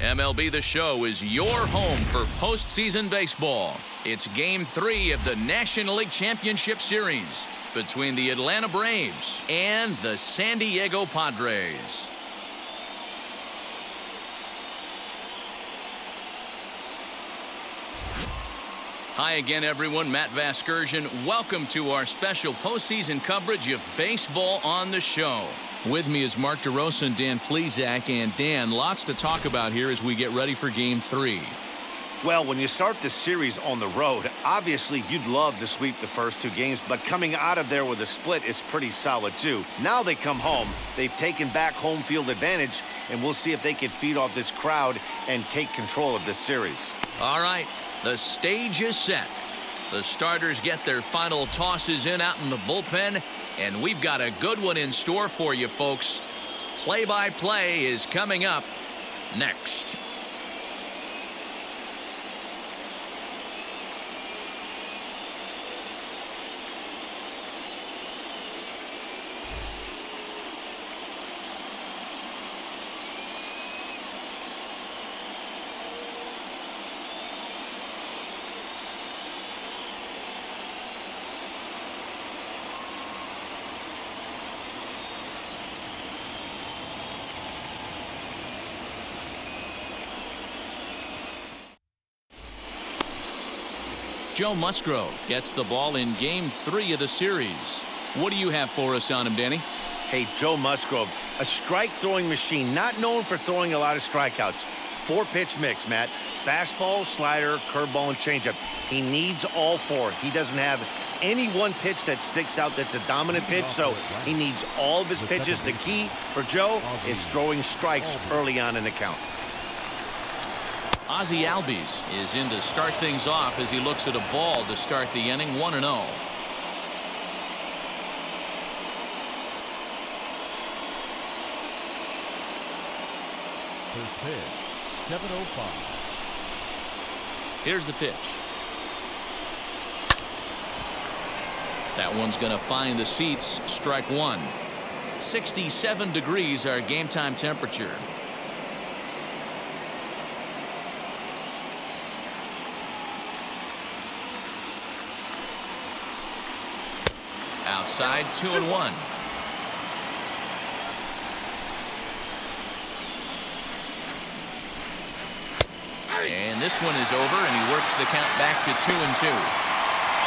MLB The Show is your home for postseason baseball. It's Game 3 of the National League Championship Series between the Atlanta Braves and the San Diego Padres. Hi again, everyone. Matt Vasgersian. Welcome to our special postseason coverage of Baseball on the Show. With me is Mark DeRosa and Dan Plesac. And Dan, lots to talk about here as we get ready for Game 3. Well, when you start the series on the road, obviously you'd love to sweep the first two games, but coming out of there with a split is pretty solid too. Now they come home, they've taken back home field advantage, and we'll see if they can feed off this crowd and take control of this series. All right, the stage is set. The starters get their final tosses in out in the bullpen, and we've got a good one in store for you, folks. Play-by-play is coming up next. Joe Musgrove gets the ball in Game 3 of the series. What do you have for us on him, Danny? Hey, Joe Musgrove, a strike-throwing machine, not known for throwing a lot of strikeouts. 4-pitch mix, Matt. Fastball, slider, curveball, and changeup. He needs all four. He doesn't have any one pitch that sticks out that's a dominant pitch, so he needs all of his pitches. The key for Joe is throwing strikes early on in the count. Ozzie Albies is in to start things off as he looks at a ball to start the inning, 1-0. First pitch, 7:05. Here's the pitch. That one's going to find the seats. Strike one. 67 degrees our game time temperature. Outside, 2-1. And this one is over, and he works the count back to 2-2.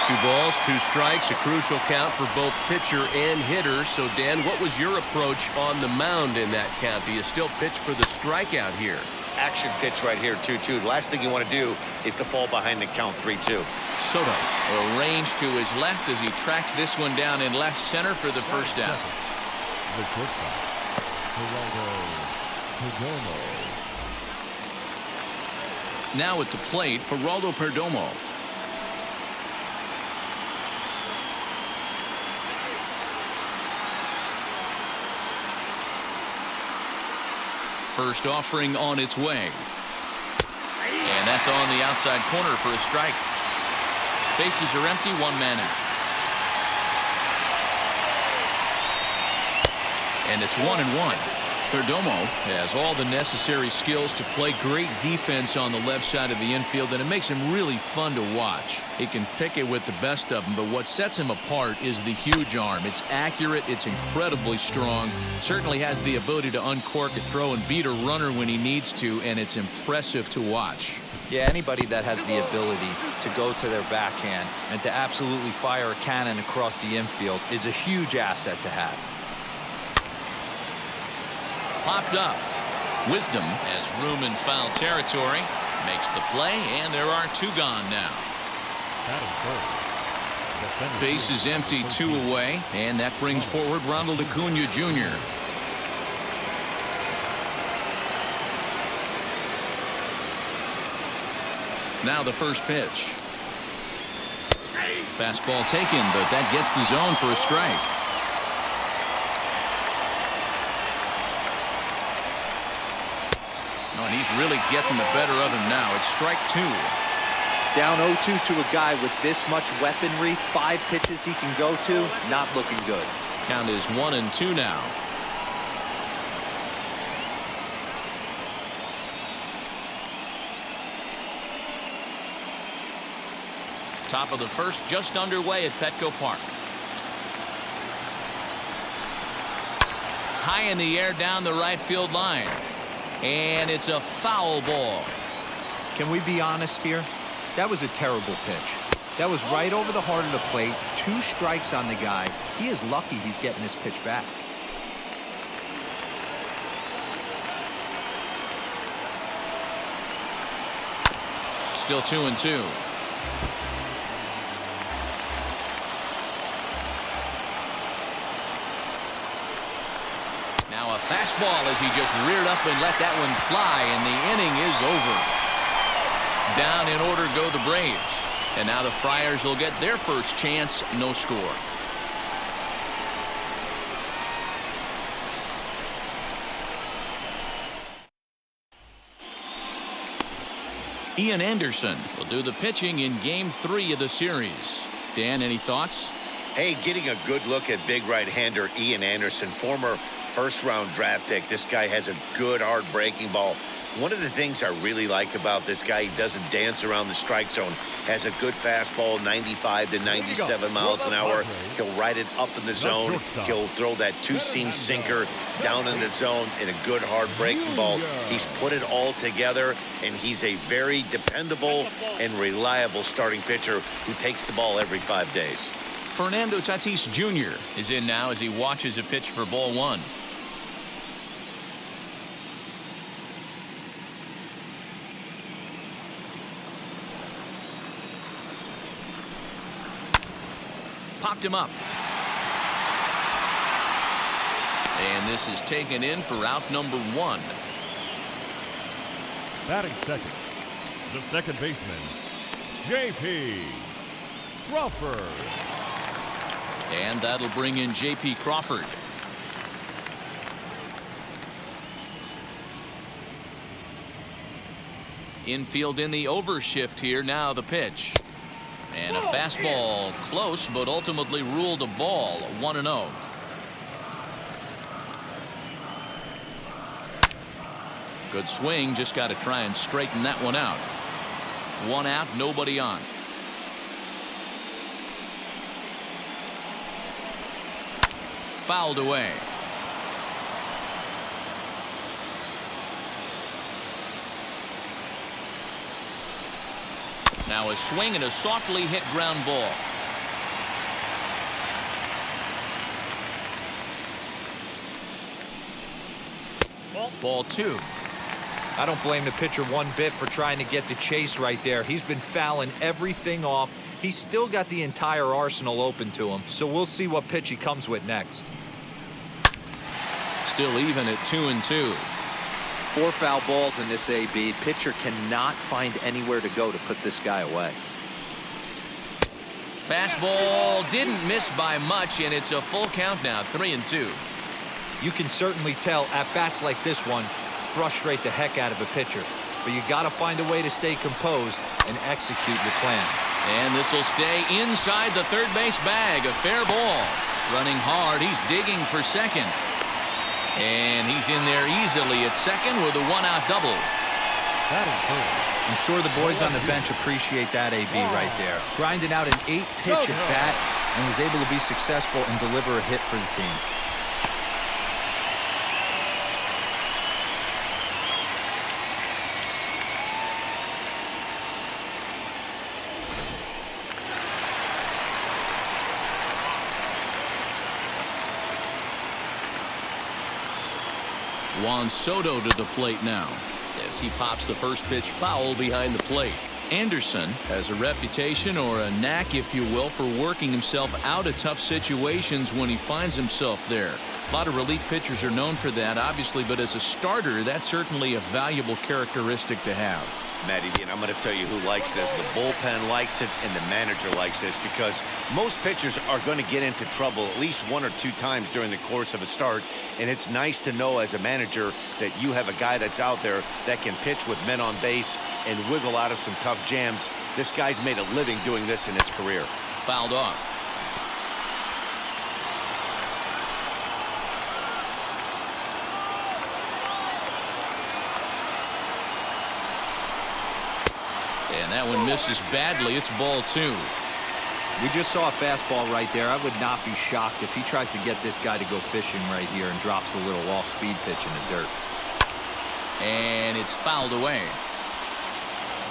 2 balls, 2 strikes, a crucial count for both pitcher and hitter. So, Dan, what was your approach on the mound in that count? Do you still pitch for the strikeout here? Action pitch right here, 2-2. The last thing you want to do is to fall behind the count 3-2. Soto arranged to his left as he tracks this one down in left center for the first out. The shortstop, Perdomo. Now at the plate, Geraldo Perdomo. First offering on its way. And that's on the outside corner for a strike. Bases are empty, 1 man out. And it's 1-1. Perdomo has all the necessary skills to play great defense on the left side of the infield, and it makes him really fun to watch. He can pick it with the best of them, but what sets him apart is the huge arm. It's accurate, it's incredibly strong, certainly has the ability to uncork a throw and beat a runner when he needs to, and it's impressive to watch. Yeah, anybody that has the ability to go to their backhand and to absolutely fire a cannon across the infield is a huge asset to have. Popped up. Wisdom has room in foul territory. Makes the play, and there are 2 gone now. Base is empty, 2 away, and that brings forward Ronald Acuna Jr. Now the first pitch. Fastball taken, but that gets the zone for a strike. Oh, and he's really getting the better of him now. It's strike 2. Down 0-2 to a guy with this much weaponry, 5 pitches he can go to, not looking good. Count is 1-2 now. Top of the first, just underway at Petco Park. High in the air down the right field line. And it's a foul ball. Can we be honest here? That was a terrible pitch. That was right over the heart of the plate. 2 strikes on the guy. He is lucky he's getting this pitch back. Still 2-2. Now a fastball as he just reared up and let that one fly, and the inning is over. Down in order go the Braves. And now the Friars will get their first chance. No score. Ian Anderson will do the pitching in Game 3 of the series. Dan, any thoughts? Hey, getting a good look at big right-hander Ian Anderson, former first-round draft pick. This guy has a good, hard breaking ball. One of the things I really like about this guy, he doesn't dance around the strike zone. Has a good fastball, 95 to 97 miles an hour. He'll ride it up in the zone. He'll throw that 2-seam sinker down in the zone in a good, hard breaking ball. He's put it all together, and he's a very dependable and reliable starting pitcher who takes the ball every 5 days. Fernando Tatis Jr. is in now as he watches a pitch for ball 1. Popped him up. And this is taken in for out number 1. Batting second, the second baseman, J.P. Crawford. And that'll bring in J.P. Crawford. Infield in the overshift here. Now the pitch. And a fastball close, but ultimately ruled a ball. 1-0. Good swing. Just got to try and straighten that one out. 1 out, nobody on. Fouled away. Now a swing and a softly hit ground ball. Ball 2. I don't blame the pitcher one bit for trying to get the chase right there. He's been fouling everything off. He's still got the entire arsenal open to him, so we'll see what pitch he comes with next. Still even at 2-2. 4 foul balls in this AB. Pitcher cannot find anywhere to go to put this guy away. Fastball didn't miss by much, and it's a full count now. 3-2. You can certainly tell at bats like this one frustrate the heck out of a pitcher, but you got to find a way to stay composed and execute your plan. And this will stay inside the third base bag. A fair ball. Running hard. He's digging for second. And he's in there easily at second with a 1-out double. Batting I'm sure the boys on the bench appreciate that AB right there. Grinding out an 8-pitch at bat and was able to be successful and deliver a hit for the team. Juan Soto to the plate now as he pops the first pitch foul behind the plate. Anderson has a reputation, or a knack if you will, for working himself out of tough situations when he finds himself there. A lot of relief pitchers are known for that, obviously, but as a starter, that's certainly a valuable characteristic to have. Matty D, and I'm going to tell you who likes this. The bullpen likes it, and the manager likes this, because most pitchers are going to get into trouble at least 1 or 2 times during the course of a start, and it's nice to know as a manager that you have a guy that's out there that can pitch with men on base and wiggle out of some tough jams. This guy's made a living doing this in his career. Fouled off. And that one misses badly. It's ball 2. We just saw a fastball right there. I would not be shocked if he tries to get this guy to go fishing right here and drops a little off-speed pitch in the dirt. And it's fouled away.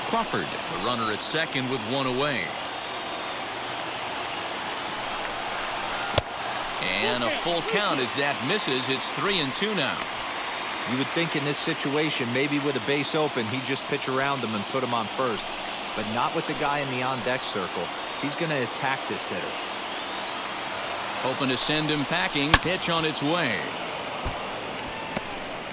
Crawford, the runner at second with one away. And a full count as that misses. It's 3-2 now. You would think in this situation, maybe with a base open, he'd just pitch around him and put him on first. But not with the guy in the on-deck circle. He's going to attack this hitter. Hoping to send him packing. Pitch on its way.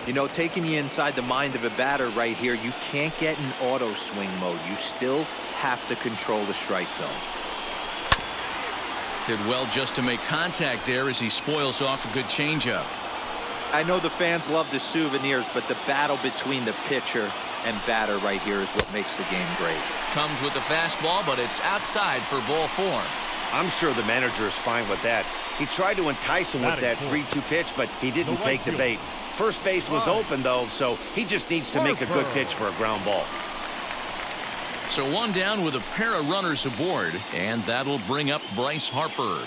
You know, taking you inside the mind of a batter right here, you can't get in auto swing mode. You still have to control the strike zone. Did well just to make contact there as he spoils off a good changeup. I know the fans love the souvenirs, but the battle between the pitcher and batter right here is what makes the game great. Comes with the fastball, but it's outside for ball 4. I'm sure the manager is fine with that. He tried to entice him with that 3-2 pitch, but he didn't take the bait. First base was open, though, so he just needs to make a good pitch for a ground ball. So one down with a pair of runners aboard, and that'll bring up Bryce Harper.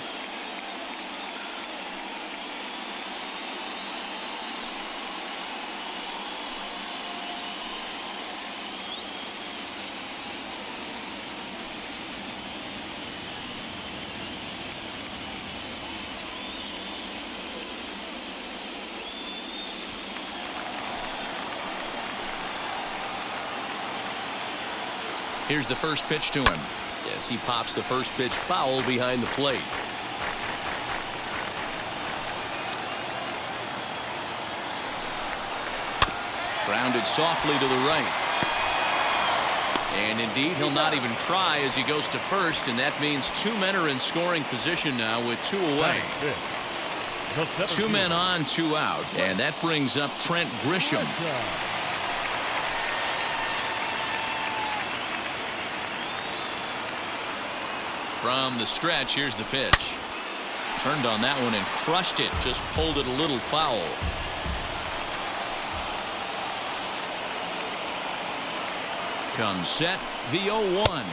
Here's the first pitch to him. Yes, he pops the first pitch foul behind the plate. Grounded softly to the right. And indeed, he'll not even try as he goes to first, and that means 2 men are in scoring position now with 2 away. 2 men on, 2 out, and that brings up Trent Grisham. From the stretch, here's the pitch. Turned on that one and crushed it. Just pulled it a little foul. Comes set. The 0-1.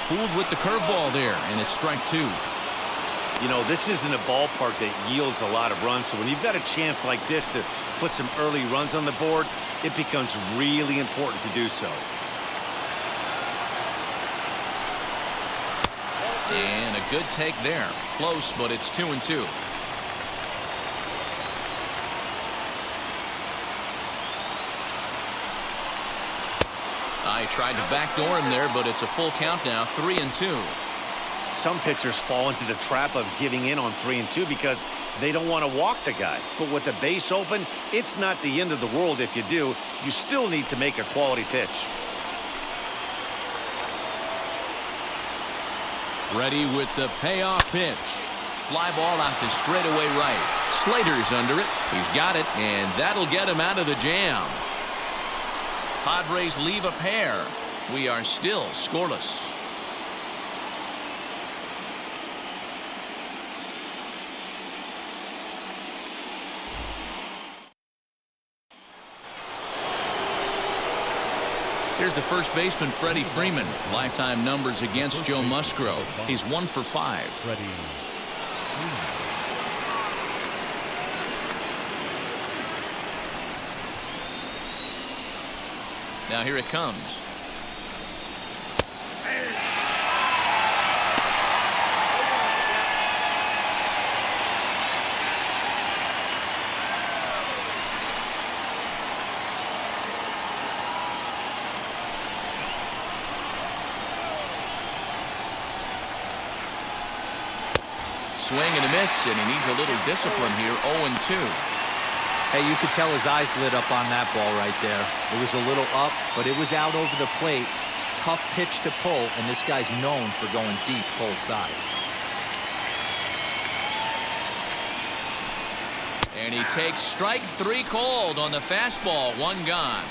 Fooled with the curveball there, and it's strike 2. You know, this isn't a ballpark that yields a lot of runs, so when you've got a chance like this to put some early runs on the board, it becomes really important to do so. And a good take there. Close, but it's 2-2. I tried to backdoor him there, but it's a full count now. 3-2. Some pitchers fall into the trap of giving in on 3-2 because they don't want to walk the guy. But with the base open, it's not the end of the world if you do. You still need to make a quality pitch. Ready with the payoff pitch. Fly ball out to straightaway right. Slater's under it. He's got it, and that'll get him out of the jam. Padres leave a pair. We are still scoreless. Here's the first baseman, Freddie Freeman. Lifetime numbers against Joe Musgrove. He's 1 for 5. Freddie. Now here it comes. Swing and a miss, and he needs a little discipline here. 0-2. Hey, you could tell his eyes lit up on that ball right there. It was a little up, but it was out over the plate. Tough pitch to pull, and this guy's known for going deep pull side. And he takes strike 3 called on the fastball. 1 gone.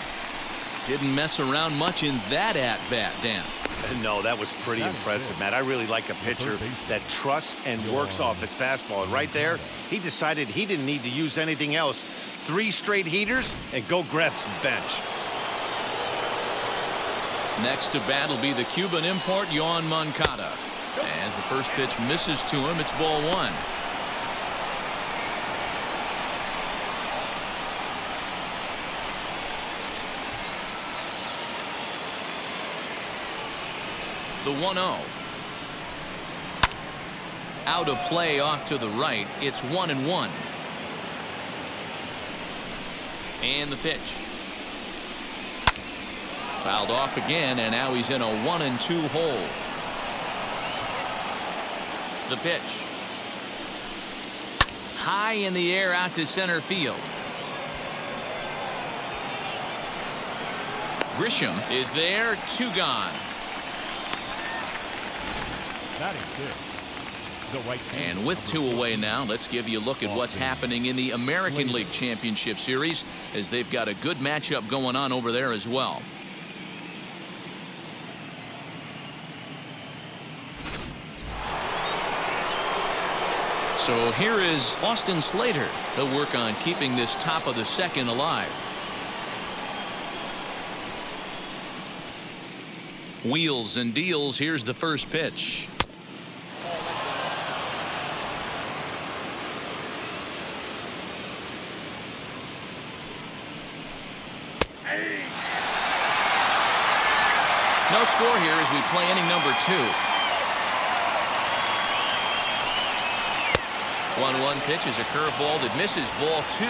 Didn't mess around much in that at-bat, Dan. No, that was pretty impressive, Matt. I really like a pitcher that trusts and works off his fastball. And right there, he decided he didn't need to use anything else. 3 straight heaters and go grab some bench. Next to bat will be the Cuban import, Yoan Moncada. As the first pitch misses to him, it's ball 1. The 1-0. Out of play off to the right. It's 1-1. And the pitch. Fouled off again, and now he's in a 1-2 hole. The pitch. High in the air out to center field. Grisham is there, 2 gone. And with 2 away now, let's give you a look at what's happening in the American League Championship Series, as they've got a good matchup going on over there as well. So here is Austin Slater. He'll work on keeping this top of the second alive. Wheels and deals. Here's the first pitch. No score here as we play inning number 2. 1-1 pitch is a curveball that misses, ball 2.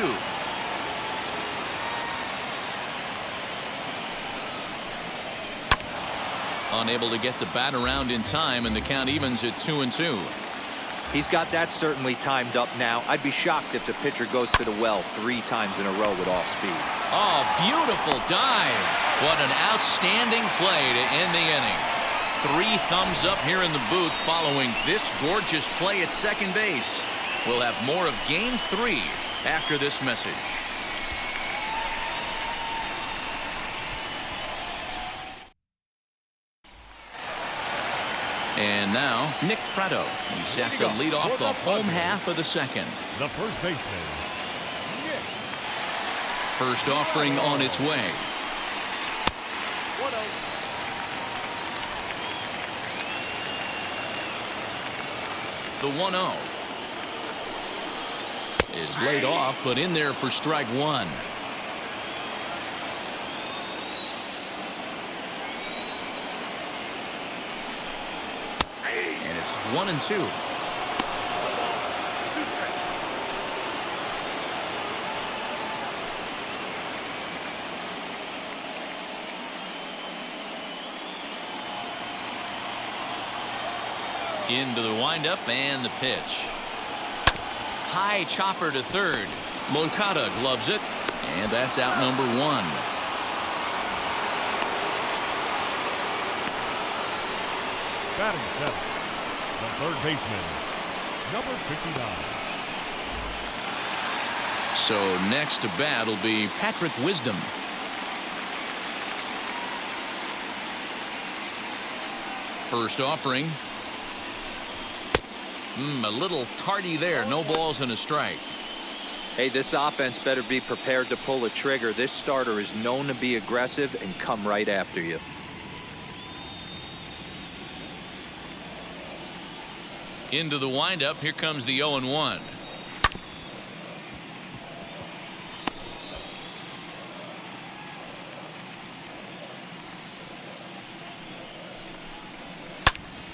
Unable to get the bat around in time, and the count evens at 2-2. He's got that certainly timed up now. I'd be shocked if the pitcher goes to the well 3 times in a row with off speed. Oh, beautiful dive. What an outstanding play to end the inning. 3 thumbs up here in the booth following this gorgeous play at second base. We'll have more of Game 3 after this message. And now, Nick Pratto. He's set to lead off the home half of the second. The first baseman, Nick. First offering on its way. The 1-0 is laid off, but in there for strike 1. And it's 1-2. Into the windup and the pitch. High chopper to third. Moncada gloves it, and that's out number 1. Batting 7th, the third baseman, number 59. So next to bat will be Patrick Wisdom. First offering. A little tardy there. No balls and a strike. Hey, this offense better be prepared to pull a trigger. This starter is known to be aggressive and come right after you. Into the windup. Here comes the 0-1.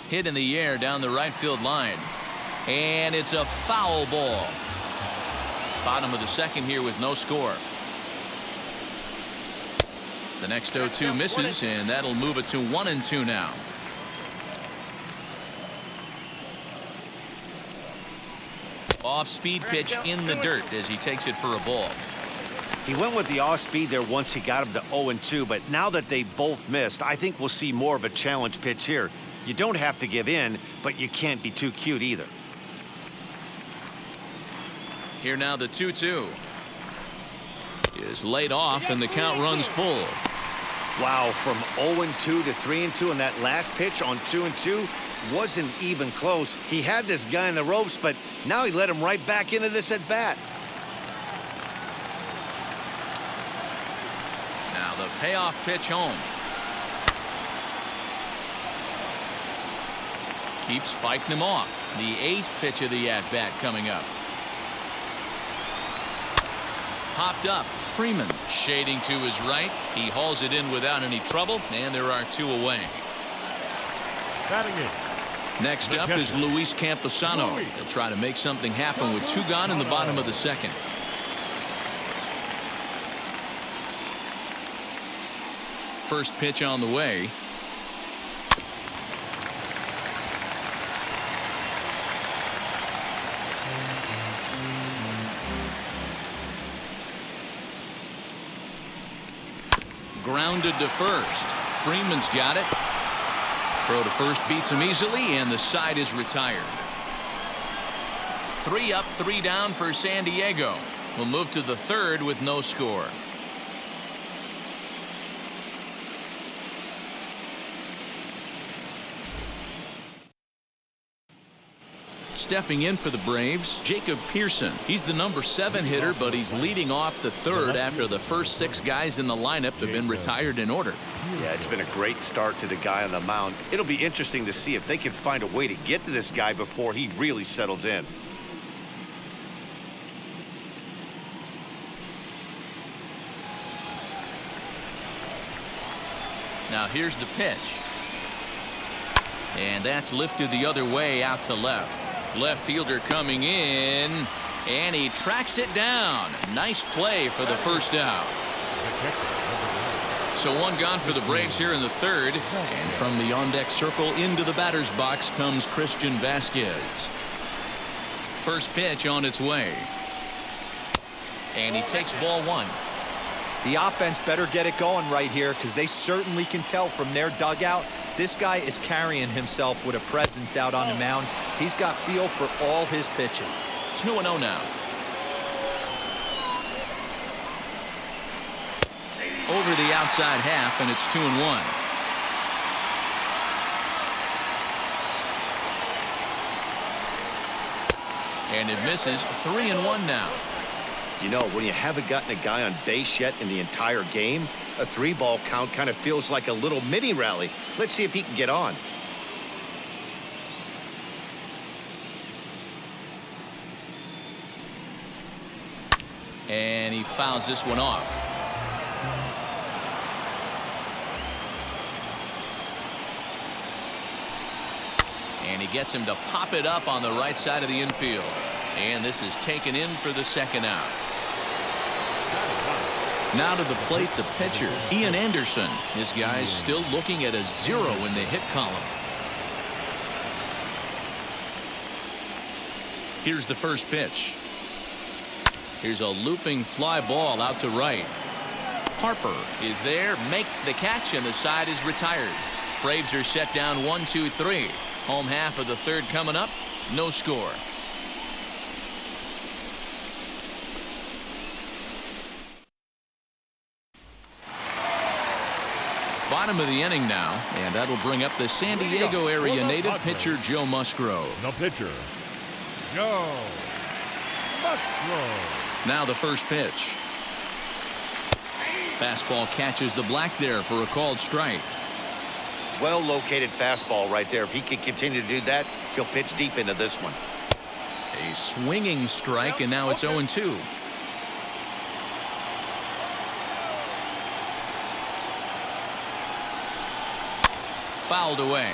Hit in the air down the right field line. And it's a foul ball. Bottom of the second here with no score. The next 0-2 misses, and that'll move it to 1-2 now. Off-speed pitch in the dirt as he takes it for a ball. He went with the off-speed there once he got him to 0-2, but now that they both missed, I think we'll see more of a challenge pitch here. You don't have to give in, but you can't be too cute either. Here now the 2-2 is laid off, and the count runs full. Wow, from 0-2 to 3-2, and that last pitch on 2-2 wasn't even close. He had this guy in the ropes, but now he let him right back into this at bat. Now the payoff pitch home. Keeps fighting him off. The 8th pitch of the at-bat coming up. Popped up. Freeman shading to his right. He hauls it in without any trouble, and there are 2 away. Batting in. Next up is Luis Camposano. He'll try to make something happen with 2 gone in the bottom of the 2nd. First pitch on the way. Grounded to first. Freeman's got it. Throw to first beats him easily, and the side is retired. 3 up, 3 down for San Diego. We'll move to the 3rd with no score. Stepping in for the Braves, Jacob Pearson. He's the number 7 hitter, but he's leading off the 3rd after the first 6 guys in the lineup have been retired in order. Yeah, it's been a great start to the guy on the mound. It'll be interesting to see if they can find a way to get to this guy before he really settles in. Now here's the pitch. And that's lifted the other way out to left. Left fielder coming in, and he tracks it down. Nice play for the first out. So 1 gone for the Braves here in the 3rd. And from the on-deck circle into the batter's box comes Christian Vasquez. First pitch on its way. And he takes ball 1. The offense better get it going right here, because they certainly can tell from their dugout this guy is carrying himself with a presence out on the mound. He's got feel for all his pitches. 2-0 now. Over the outside half, and it's 2-1. And it misses. 3-1 now. You know, when you haven't gotten a guy on base yet in the entire game, a 3-ball count kind of feels like a little mini rally. Let's see if he can get on. And he fouls this one off. And he gets him to pop it up on the right side of the infield. And this is taken in for the 2nd out. Now to the plate, the pitcher, Ian Anderson. His guy's still looking at a 0 in the hit column. Here's the first pitch. Here's a looping fly ball out to right. Harper is there, makes the catch, and the side is retired. Braves are set down 1-2-3. Home half of the 3rd coming up. No score. Bottom of the inning now, and that'll bring up the San Diego area native pitcher Joe Musgrove. The pitcher, Joe Musgrove. Now the first pitch. Fastball catches the black there for a called strike. Well located fastball right there. If he can continue to do that, he'll pitch deep into this one. A swinging strike, and now it's 0-2. Fouled away.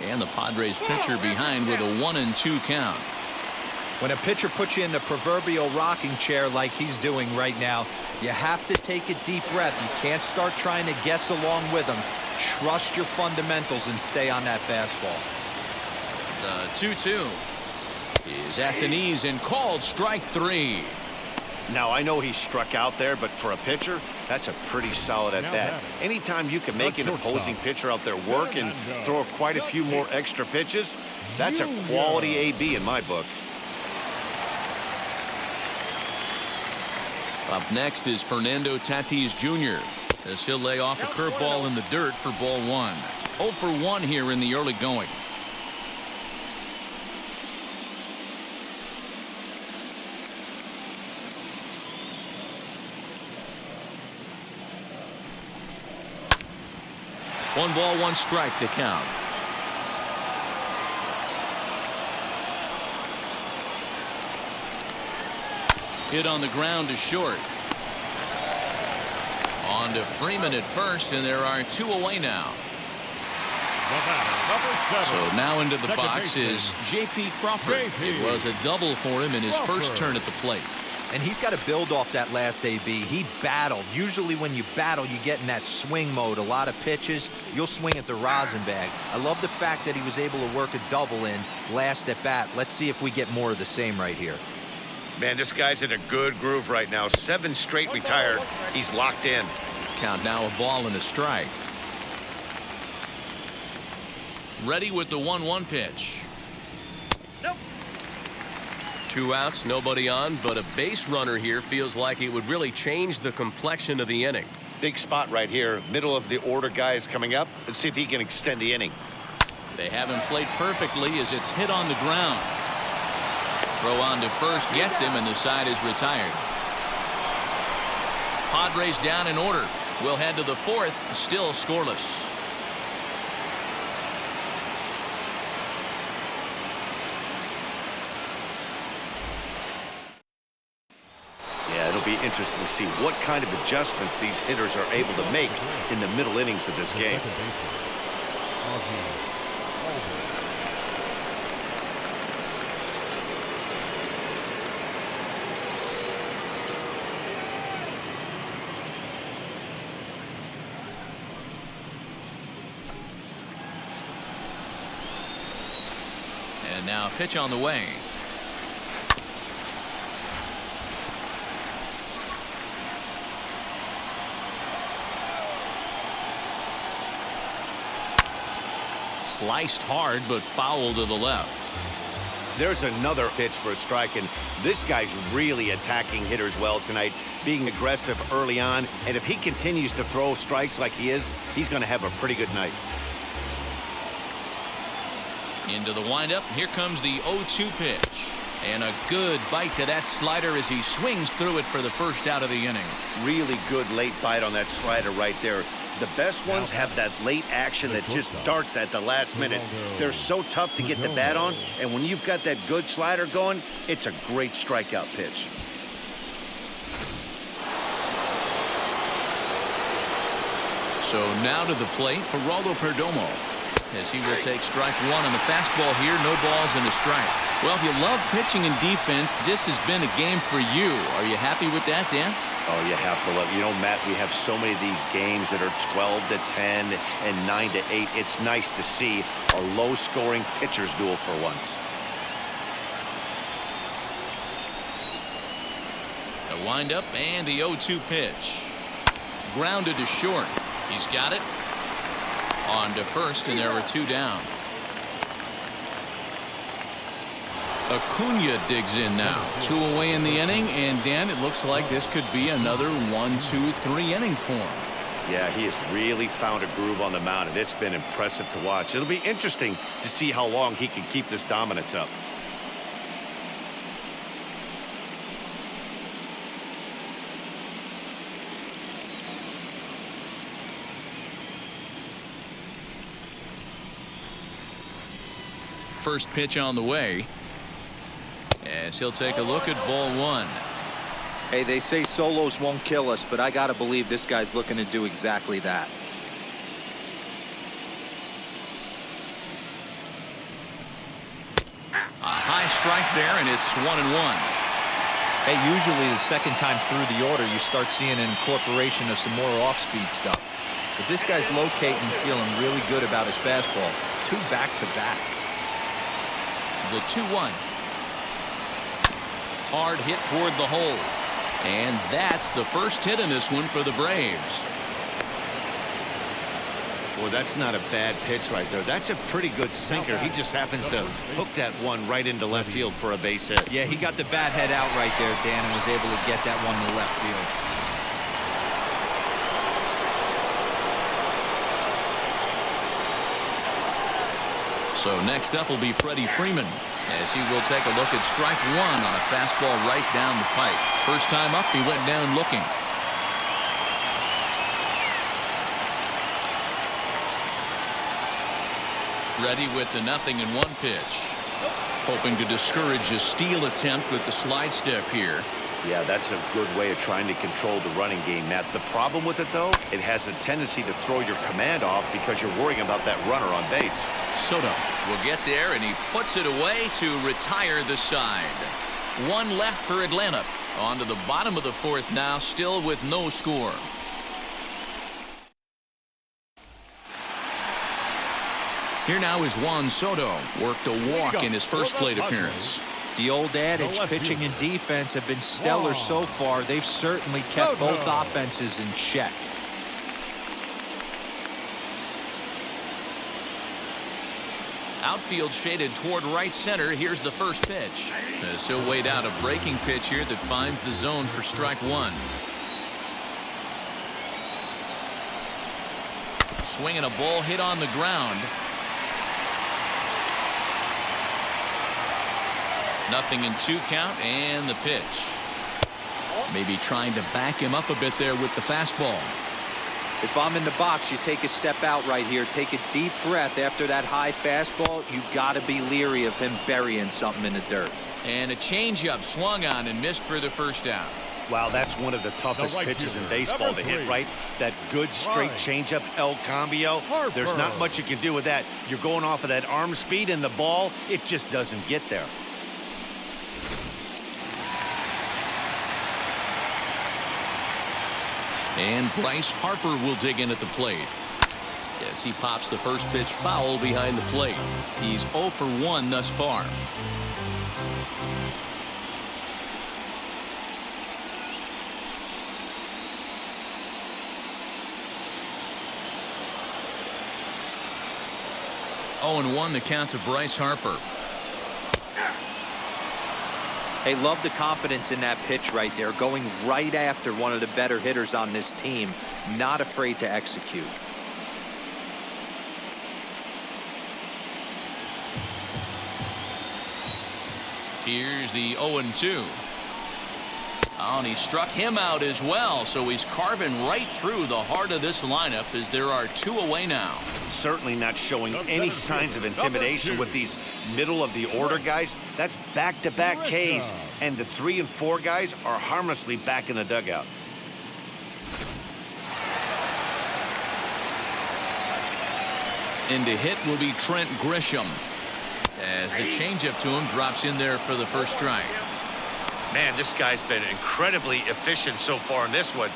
And the Padres pitcher behind with a 1-2 count. When a pitcher puts you in the proverbial rocking chair like he's doing right now, you have to take a deep breath. You can't start trying to guess along with him. Trust your fundamentals and stay on that fastball. The 2-2 is at the knees and called strike 3. Now, I know he struck out there, but for a pitcher, that's a pretty solid at bat. Anytime you can make an opposing pitcher out there work and throw quite a few more extra pitches, that's a quality AB in my book. Up next is Fernando Tatis Jr. as he'll lay off a curveball in the dirt for ball 1. 0 for 1 here in the early going. One ball, one strike to count. Hit on the ground to short. On to Freeman at first, and there are 2 away now. So now into the box is J.P. Crawford. It was a double for him in his first turn at the plate. And he's got to build off that last AB. He battled. Usually when you battle, you get in that swing mode. A lot of pitches, you'll swing at the rosin bag. I love the fact that he was able to work a double in last at bat. Let's see if we get more of the same right here. Man, this guy's in a good groove right now. 7 straight retired. He's locked in. Count now a ball and a strike. Ready with the 1-1 pitch. 2 outs, nobody on, but a base runner here feels like it would really change the complexion of the inning. Big spot right here. Middle of the order guy is coming up. Let's see if he can extend the inning. They haven't played perfectly as it's hit on the ground. Throw on to first gets him, and the side is retired. Padres down in order. We'll head to the 4th, still scoreless. Yeah, it'll be interesting to see what kind of adjustments these hitters are able to make in the middle innings of this game. And now pitch on the way. Sliced hard, but foul to the left. There's another pitch for a strike, and this guy's really attacking hitters well tonight, being aggressive early on, and if he continues to throw strikes like he is, he's going to have a pretty good night. Into the windup. Here comes the 0-2 pitch. And a good bite to that slider as he swings through it for the first out of the inning. Really good late bite on that slider right there. The best ones have that late action that just darts at the last minute. They're so tough to get the bat on, and when you've got that good slider going, it's a great strikeout pitch. So now to the plate, Geraldo Perdomo, as he will take strike 1 on the fastball here. No balls and a strike. Well, if you love pitching and defense, this has been a game for you. Are you happy with that, Dan? Oh, you have to love it. You know, Matt, we have so many of these games that are 12-10 and 9-8. It's nice to see a low-scoring pitcher's duel for once. The windup and the 0-2 pitch. Grounded to short. He's got it. On to first, and there are 2 down. Acuna digs in now. 2 away in the inning, and Dan, it looks like this could be another 1-2-3 inning for him. Yeah, he has really found a groove on the mound, and it's been impressive to watch. It'll be interesting to see how long he can keep this dominance up. First pitch on the way, as he'll take a look at ball 1. Hey, they say solos won't kill us, but I got to believe this guy's looking to do exactly that. A high strike there, and it's 1-1. Hey, usually the second time through the order, you start seeing an incorporation of some more off-speed stuff. But this guy's locating, feeling really good about his fastball. 2 back-to-back. The 2-1. Hard hit toward the hole. And that's the first hit in this one for the Braves. Boy, that's not a bad pitch right there. That's a pretty good sinker. He just happens to hook that one right into left field for a base hit. Yeah, he got the bat head out right there, Dan, and was able to get that one to left field. So next up will be Freddie Freeman, as he will take a look at strike one on a fastball right down the pipe. First time up, he went down looking. Ready with the 0-1 pitch. Hoping to discourage a steal attempt with the slide step here. Yeah, that's a good way of trying to control the running game, Matt. The problem with it, though, it has a tendency to throw your command off because you're worrying about that runner on base. Soto will get there, and he puts it away to retire the side. One left for Atlanta. On to the bottom of the fourth now, still with no score. Here now is Juan Soto. Worked a walk in his first plate appearance. The old adage, pitching and defense have been stellar so far. They've certainly kept both offenses in check. Outfield shaded toward right center. Here's the first pitch. As he'll wait out a breaking pitch here that finds the zone for strike one. Swinging a ball hit on the ground. 0-2 count, and the pitch. Maybe trying to back him up a bit there with the fastball. If I'm in the box, you take a step out right here. Take a deep breath after that high fastball. You got to be leery of him burying something in the dirt. And a changeup swung on and missed for the first out. Wow, that's one of the toughest pitches in baseball to hit, right? That good straight changeup, El Cambio. There's not much you can do with that. You're going off of that arm speed, and the ball, it just doesn't get there. And Bryce Harper will dig in at the plate. As he pops the first pitch foul behind the plate. He's 0 for 1 thus far. Oh, and 1 the count to Bryce Harper. Hey, love the confidence in that pitch right there, going right after one of the better hitters on this team, not afraid to execute. Here's the 0-2. Oh, and he struck him out as well, so he's carving right through the heart of this lineup as there are 2 away now. Certainly not showing any signs of intimidation with these middle of the order guys. That's back-to-back Ks, and the 3 and 4 guys are harmlessly back in the dugout. And to hit will be Trent Grisham, as the changeup to him drops in there for the first strike. Man, this guy's been incredibly efficient so far in this one,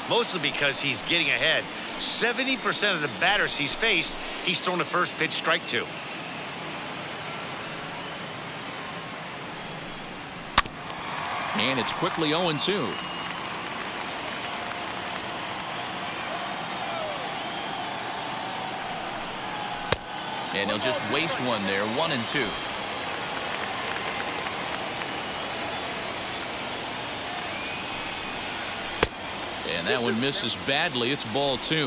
mostly because he's getting ahead. 70% of the batters he's faced, he's thrown a first pitch strike to. And it's quickly 0-2. And he'll just waste one there, 1-2. And that one misses badly. It's ball 2.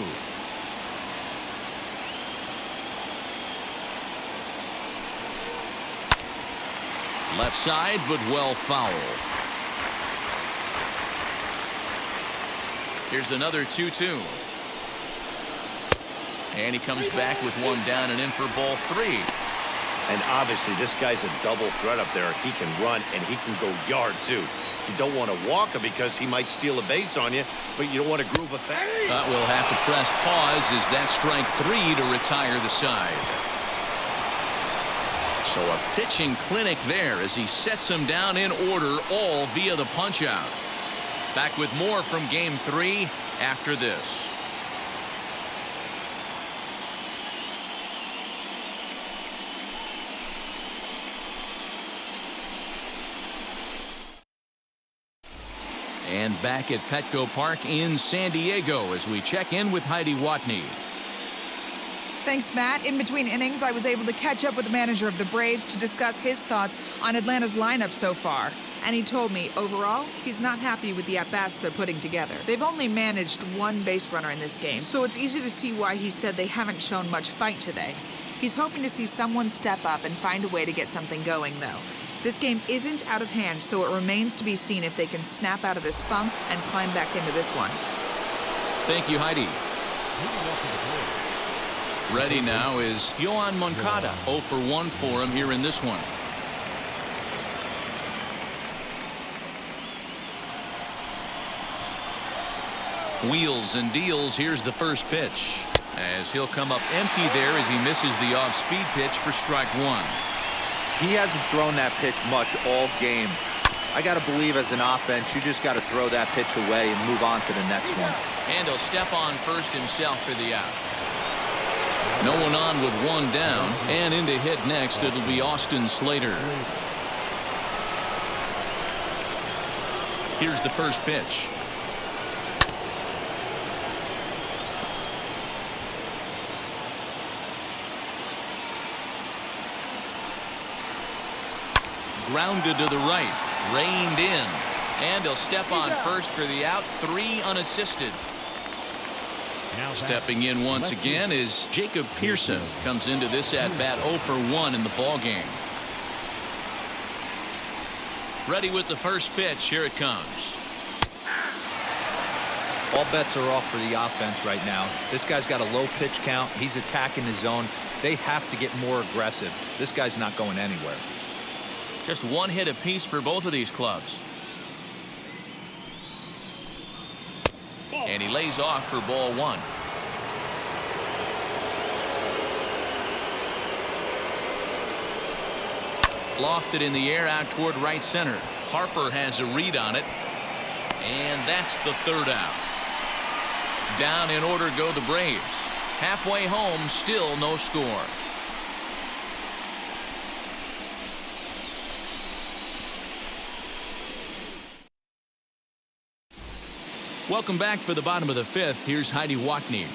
Left side, but well foul. Here's another 2-2. And he comes back with one down and in for ball 3. And obviously this guy's a double threat up there. He can run and he can go yard too. You don't want to walk him because he might steal a base on you, but you don't want to groove a fast. But we'll have to press pause as that strike 3 to retire the side. So a pitching clinic there as he sets him down in order, all via the punch out. Back with more from game 3 after this. And back at Petco Park in San Diego as we check in with Heidi Watney. Thanks, Matt. In between innings, I was able to catch up with the manager of the Braves to discuss his thoughts on Atlanta's lineup so far. And he told me, overall, he's not happy with the at-bats they're putting together. They've only managed one base runner in this game, so it's easy to see why he said they haven't shown much fight today. He's hoping to see someone step up and find a way to get something going, though. This game isn't out of hand, so it remains to be seen if they can snap out of this funk and climb back into this one. Thank you, Heidi. Ready now is Yohan Moncada. 0 for 1 for him here in this one. Wheels and deals. Here's the first pitch. As he'll come up empty there as he misses the off-speed pitch for strike one. He hasn't thrown that pitch much all game. I got to believe as an offense, you just got to throw that pitch away and move on to the next one. And he'll step on first himself for the out. No one on with one down, and in to hit next, it'll be Austin Slater. Here's the first pitch. Grounded to the right, reined in, and he'll step on first for the out, 3 unassisted. Stepping in once again is Jacob Pearson. Comes into this at-bat 0 for 1 in the ballgame. Ready with the first pitch. Here it comes. All bets are off for the offense right now. This guy's got a low pitch count. He's attacking his zone. They have to get more aggressive. This guy's not going anywhere. Just one hit apiece for both of these clubs. And he lays off for ball 1. Lofted in the air out toward right center. Harper has a read on it. And that's the third out. Down in order go the Braves. Halfway home, still no score. Welcome back for the bottom of the 5th. Here's Heidi Watney.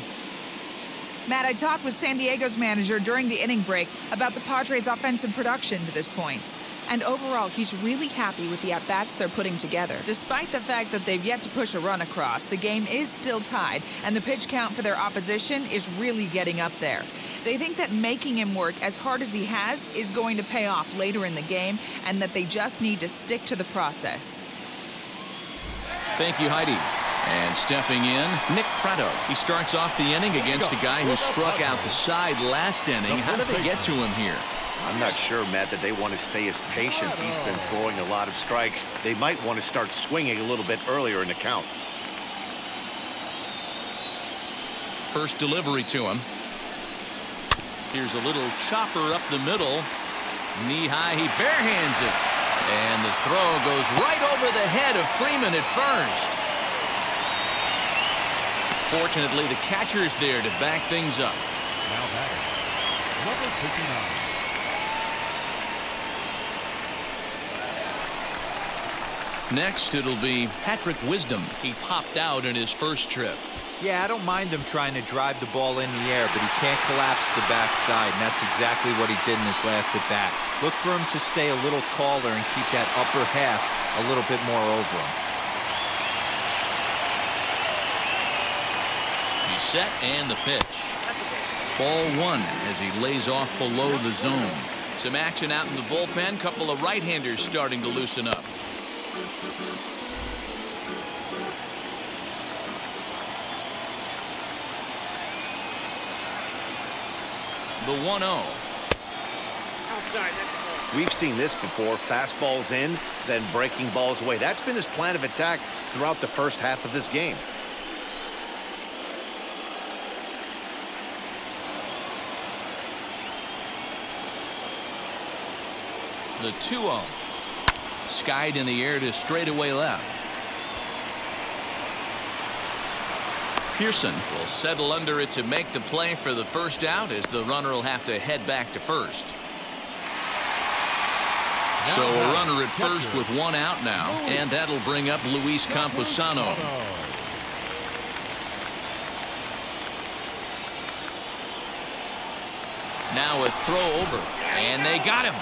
Matt, I talked with San Diego's manager during the inning break about the Padres' offensive production to this point. And overall, he's really happy with the at-bats they're putting together. Despite the fact that they've yet to push a run across, the game is still tied, and the pitch count for their opposition is really getting up there. They think that making him work as hard as he has is going to pay off later in the game, and that they just need to stick to the process. Thank you, Heidi. And stepping in, Nick Pratto. He starts off the inning against a guy who struck out the side last inning. How did they get to him here? I'm not sure, Matt, that they want to stay as patient. He's been throwing a lot of strikes. They might want to start swinging a little bit earlier in the count. First delivery to him. Here's a little chopper up the middle. Knee high, he barehands it. And the throw goes right over the head of Freeman at first. Fortunately, the catcher's there to back things up. Now batting, number 59. Next, it'll be Patrick Wisdom. He popped out in his first trip. Yeah, I don't mind him trying to drive the ball in the air, but he can't collapse the backside, and that's exactly what he did in his last at-bat. Look for him to stay a little taller and keep that upper half a little bit more over him. He's set and the pitch. Ball 1 as he lays off below the zone. Some action out in the bullpen. Couple of right-handers starting to loosen up. The 1-0. We've seen this before. Fastballs in, then breaking balls away. That's been his plan of attack throughout the first half of this game. The 2-0. Skied in the air to straightaway left. Pearson will settle under it to make the play for the first out as the runner will have to head back to first. So a runner at first with one out now, and that'll bring up Luis Camposano. Now a throw over, and they got him.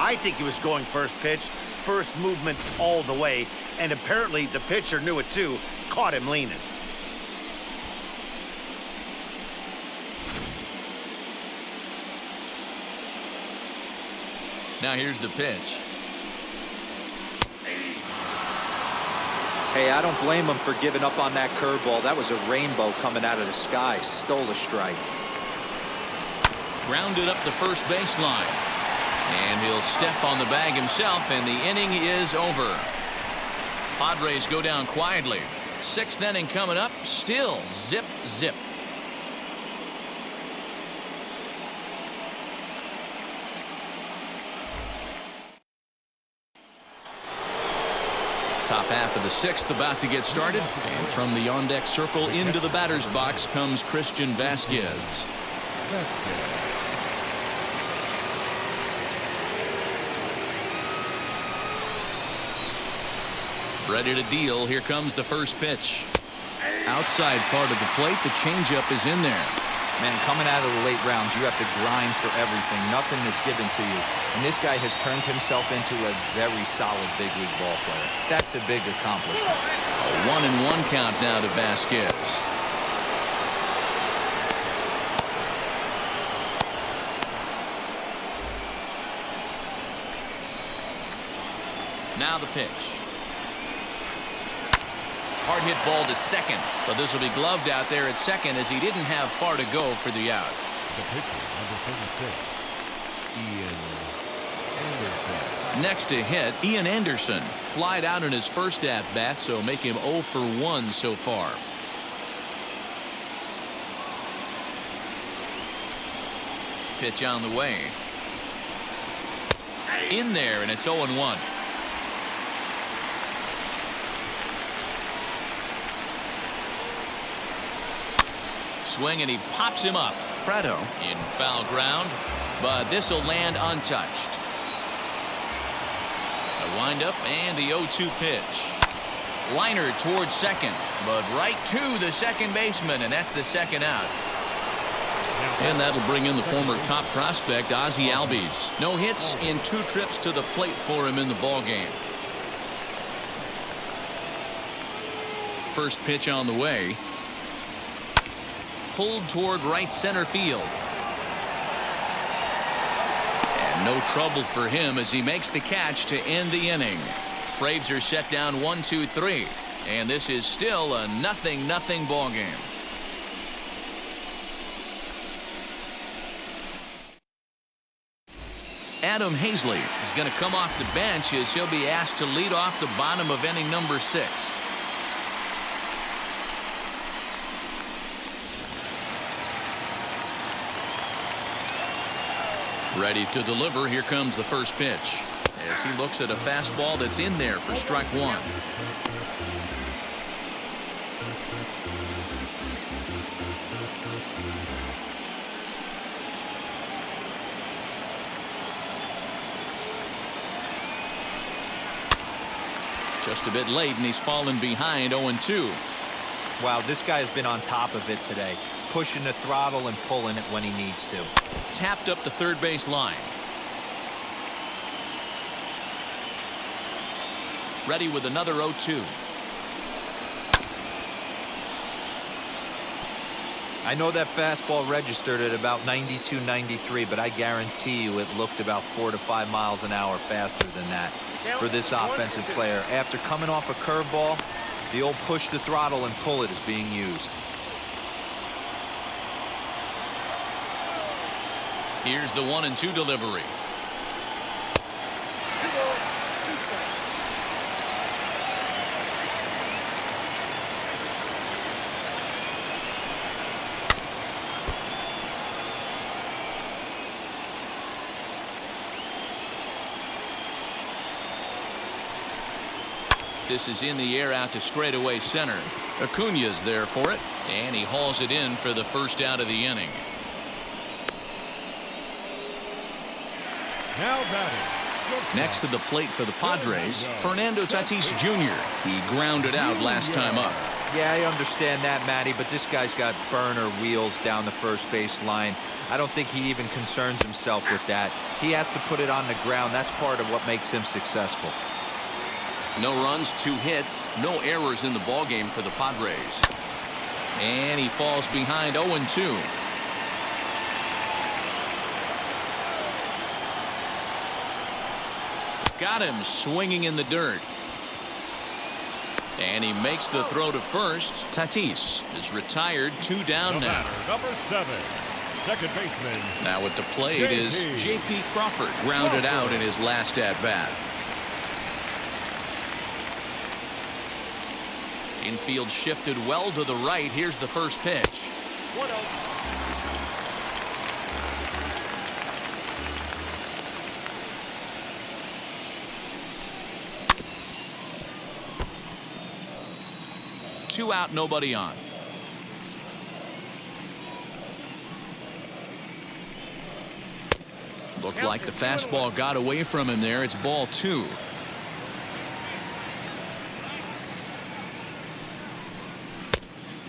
I think he was going first pitch, first movement all the way, and apparently the pitcher knew it too, caught him leaning. Now here's the pitch. Hey, I don't blame him for giving up on that curveball. That was a rainbow coming out of the sky. Stole a strike. Grounded up the first baseline. And he'll step on the bag himself, and the inning is over. Padres go down quietly. Sixth inning coming up. Still zip, zip. Top half of the sixth about to get started. And from the on-deck circle into the batter's box comes Christian Vasquez. Ready to deal. Here comes the first pitch. Outside part of the plate. The changeup is in there. Man, coming out of the late rounds, you have to grind for everything. Nothing is given to you. And this guy has turned himself into a very solid big league ball player. That's a big accomplishment. A 1-1 count now to Vasquez. Now the pitch. Hard hit ball to second, but this will be gloved out there at second as he didn't have far to go for the out. The pitcher, number 36, Ian Anderson. Next to hit, Ian Anderson flied out in his first at bat, so make him 0 for 1 so far. Pitch on the way. In there, and it's 0-1. Swing, and he pops him up. Prado in foul ground, but this will land untouched. A windup and the 0-2 pitch. Liner towards second, but right to the second baseman, and that's the second out. And that'll bring in the former top prospect, Ozzie Albies. No hits in 2 trips to the plate for him in the ballgame. First pitch on the way. Pulled toward right center field. And no trouble for him as he makes the catch to end the inning. Braves are set down 1-2-3. And this is still a 0-0 ball game. Adam Hazley is going to come off the bench as he'll be asked to lead off the bottom of inning number 6. Ready to deliver. Here comes the first pitch as he looks at a fastball that's in there for strike 1. Just a bit late, and he's fallen behind 0-2. Wow, this guy has been on top of it today, pushing the throttle and pulling it when he needs to. Tapped up the third base line. Ready with another 0-2. I know that fastball registered at about 92, 93, but I guarantee you it looked about 4 to 5 miles an hour faster than that for this offensive player. After coming off a curveball, the old push the throttle and pull it is being used. Here's the 1-2 delivery. This is in the air out to straightaway center. Acuna's there for it, and he hauls it in for the first out of the inning. Now batting. Next to the plate for the Padres, Fernando Tatis Jr. He grounded out last time up. Yeah, I understand that, Matty, but this guy's got burner wheels down the first base line. I don't think he even concerns himself with that. He has to put it on the ground. That's part of what makes him successful. No runs, 2 hits, no errors in the ballgame for the Padres. And he falls behind 0-2. Got him swinging in the dirt. And he makes the throw to first. Tatis is retired, 2 down now. Number 7, second baseman. Now at the plate is J.P. Crawford, grounded out in his last at-bat. Infield shifted well to the right. Here's the first pitch. 1-0. Two out, nobody on. Looked like the fastball got away from him there. It's ball 2.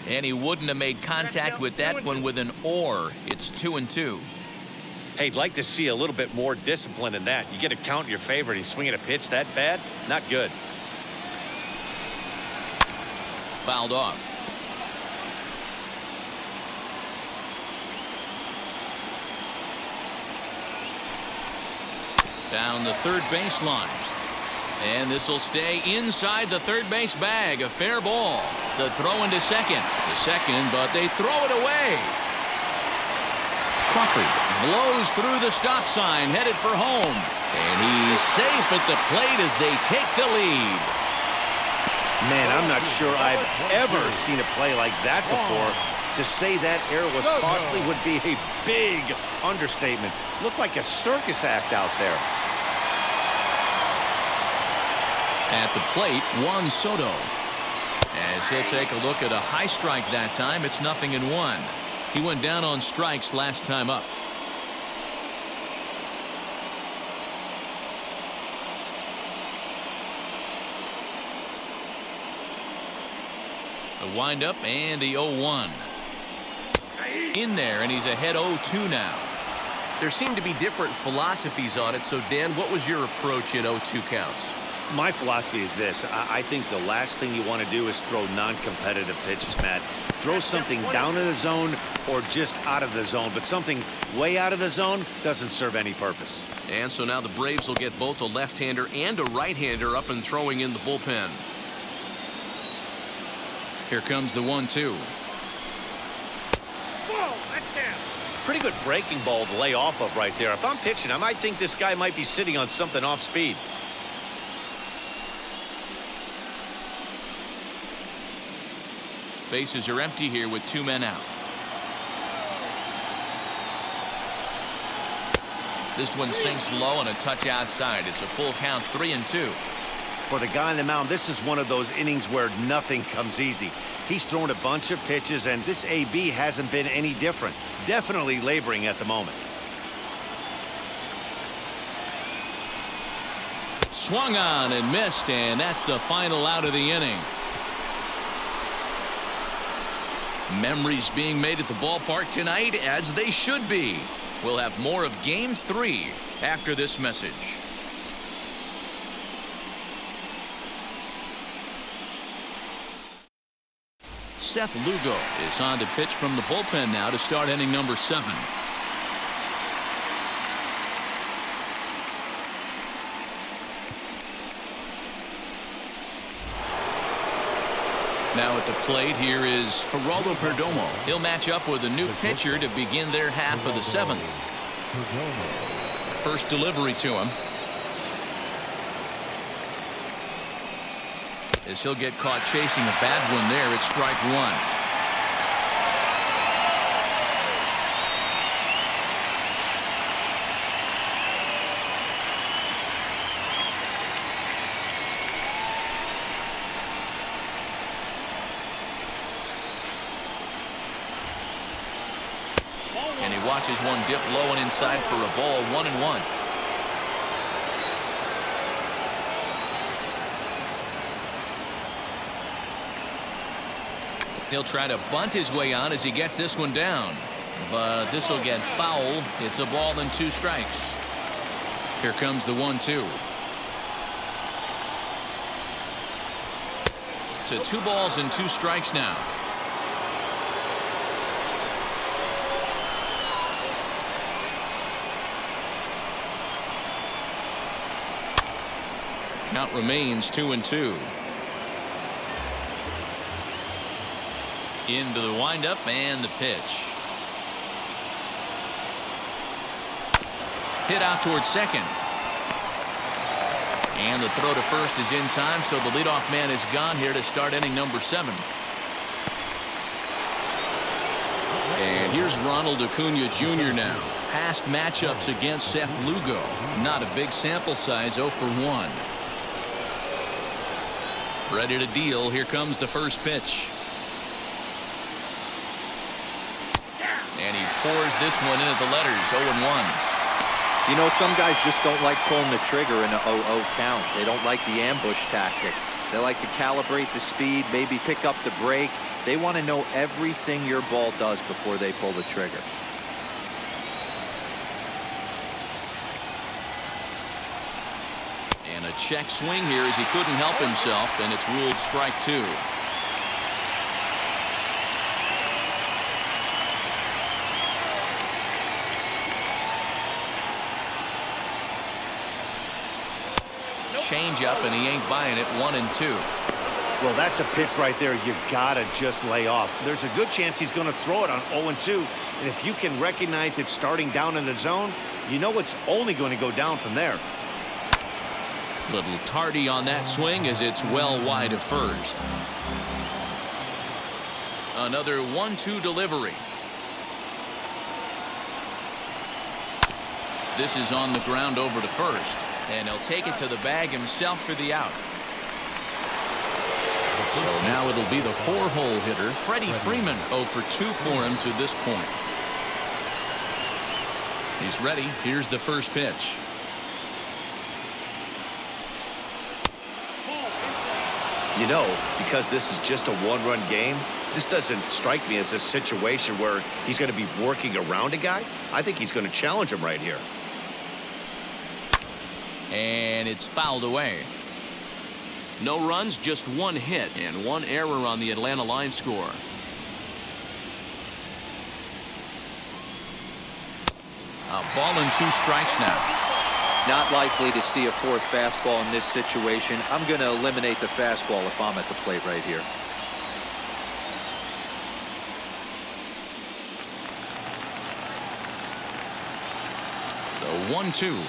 And he wouldn't have made contact with that one with an or. It's 2-2. Hey, I'd like to see a little bit more discipline in that. You get a count in your favor and he's swinging a pitch that bad? Not good. Fouled off. Down the third baseline. And this will stay inside the third base bag. A fair ball. The throw into second. To second, but they throw it away. Crawford blows through the stop sign, headed for home. And he's safe at the plate as they take the lead. Man, I'm not sure I've ever seen a play like that before. To say that error was costly would be a big understatement. Looked like a circus act out there. At the plate, Juan Soto. As he'll take a look at a high strike that time, it's 0-1. He went down on strikes last time up. The windup and the 0-1. In there, and he's ahead 0-2 now. There seem to be different philosophies on it. So, Dan, what was your approach in 0-2 counts? My philosophy is this. I think the last thing you want to do is throw non-competitive pitches, Matt. Throw something down in the zone or just out of the zone, but something way out of the zone doesn't serve any purpose. And so now the Braves will get both a left-hander and a right-hander up and throwing in the bullpen. Here comes the 1-2. Pretty good breaking ball to lay off of right there. If I'm pitching, I might think this guy might be sitting on something off speed. Bases are empty here with 2 men out. This one sinks low and a touch outside. It's a full count, 3-2. For the guy on the mound, this is one of those innings where nothing comes easy. He's thrown a bunch of pitches, and this AB hasn't been any different. Definitely laboring at the moment. Swung on and missed, and that's the final out of the inning. Memories being made at the ballpark tonight, as they should be. We'll have more of Game 3 after this message. Seth Lugo is on to pitch from the bullpen now to start inning number 7. Now at the plate, here is Geraldo Perdomo. He'll match up with a new pitcher to begin their half of the 7th. First delivery to him. As he'll get caught chasing a bad one there, it's strike 1. And he watches one dip low and inside for a ball, 1-1. He'll try to bunt his way on as he gets this one down. But this will get foul. It's a ball and 2 strikes. Here comes the 1-2. To 2 balls and 2 strikes now. Count remains 2-2. Into the windup and the pitch. Hit out towards second. And the throw to first is in time, so the leadoff man is gone here to start inning number 7. And here's Ronald Acuna Jr. now. Past matchups against Seth Lugo. Not a big sample size, 0 for 1. Ready to deal. Here comes the first pitch. And he pours this one in at the letters, 0-1. You know, some guys just don't like pulling the trigger in a 0-0 count. They don't like the ambush tactic. They like to calibrate the speed, maybe pick up the brake. They want to know everything your ball does before they pull the trigger. And a check swing here as he couldn't help himself, and it's ruled strike 2. Change up, and he ain't buying it. 1-2. Well, that's a pitch right there you gotta just lay off. There's a good chance he's going to throw it on 0-2, and if you can recognize it starting down in the zone, you know it's only going to go down from there. Little tardy on that swing as it's well wide of first. Another 1-2 delivery. This is on the ground over to first, and he'll take it to the bag himself for the out. So now it'll be the 4-hole hitter, Freddie Freeman. 0 for 2 for him to this point. He's ready. Here's the first pitch. You know, because this is just a 1-run game, this doesn't strike me as a situation where he's going to be working around a guy. I think he's going to challenge him right here. And it's fouled away. No runs, just 1 hit and 1 error on the Atlanta line score. A ball and 2 strikes now. Not likely to see a 4th fastball in this situation. I'm going to eliminate the fastball if I'm at the plate right here. The 1-2.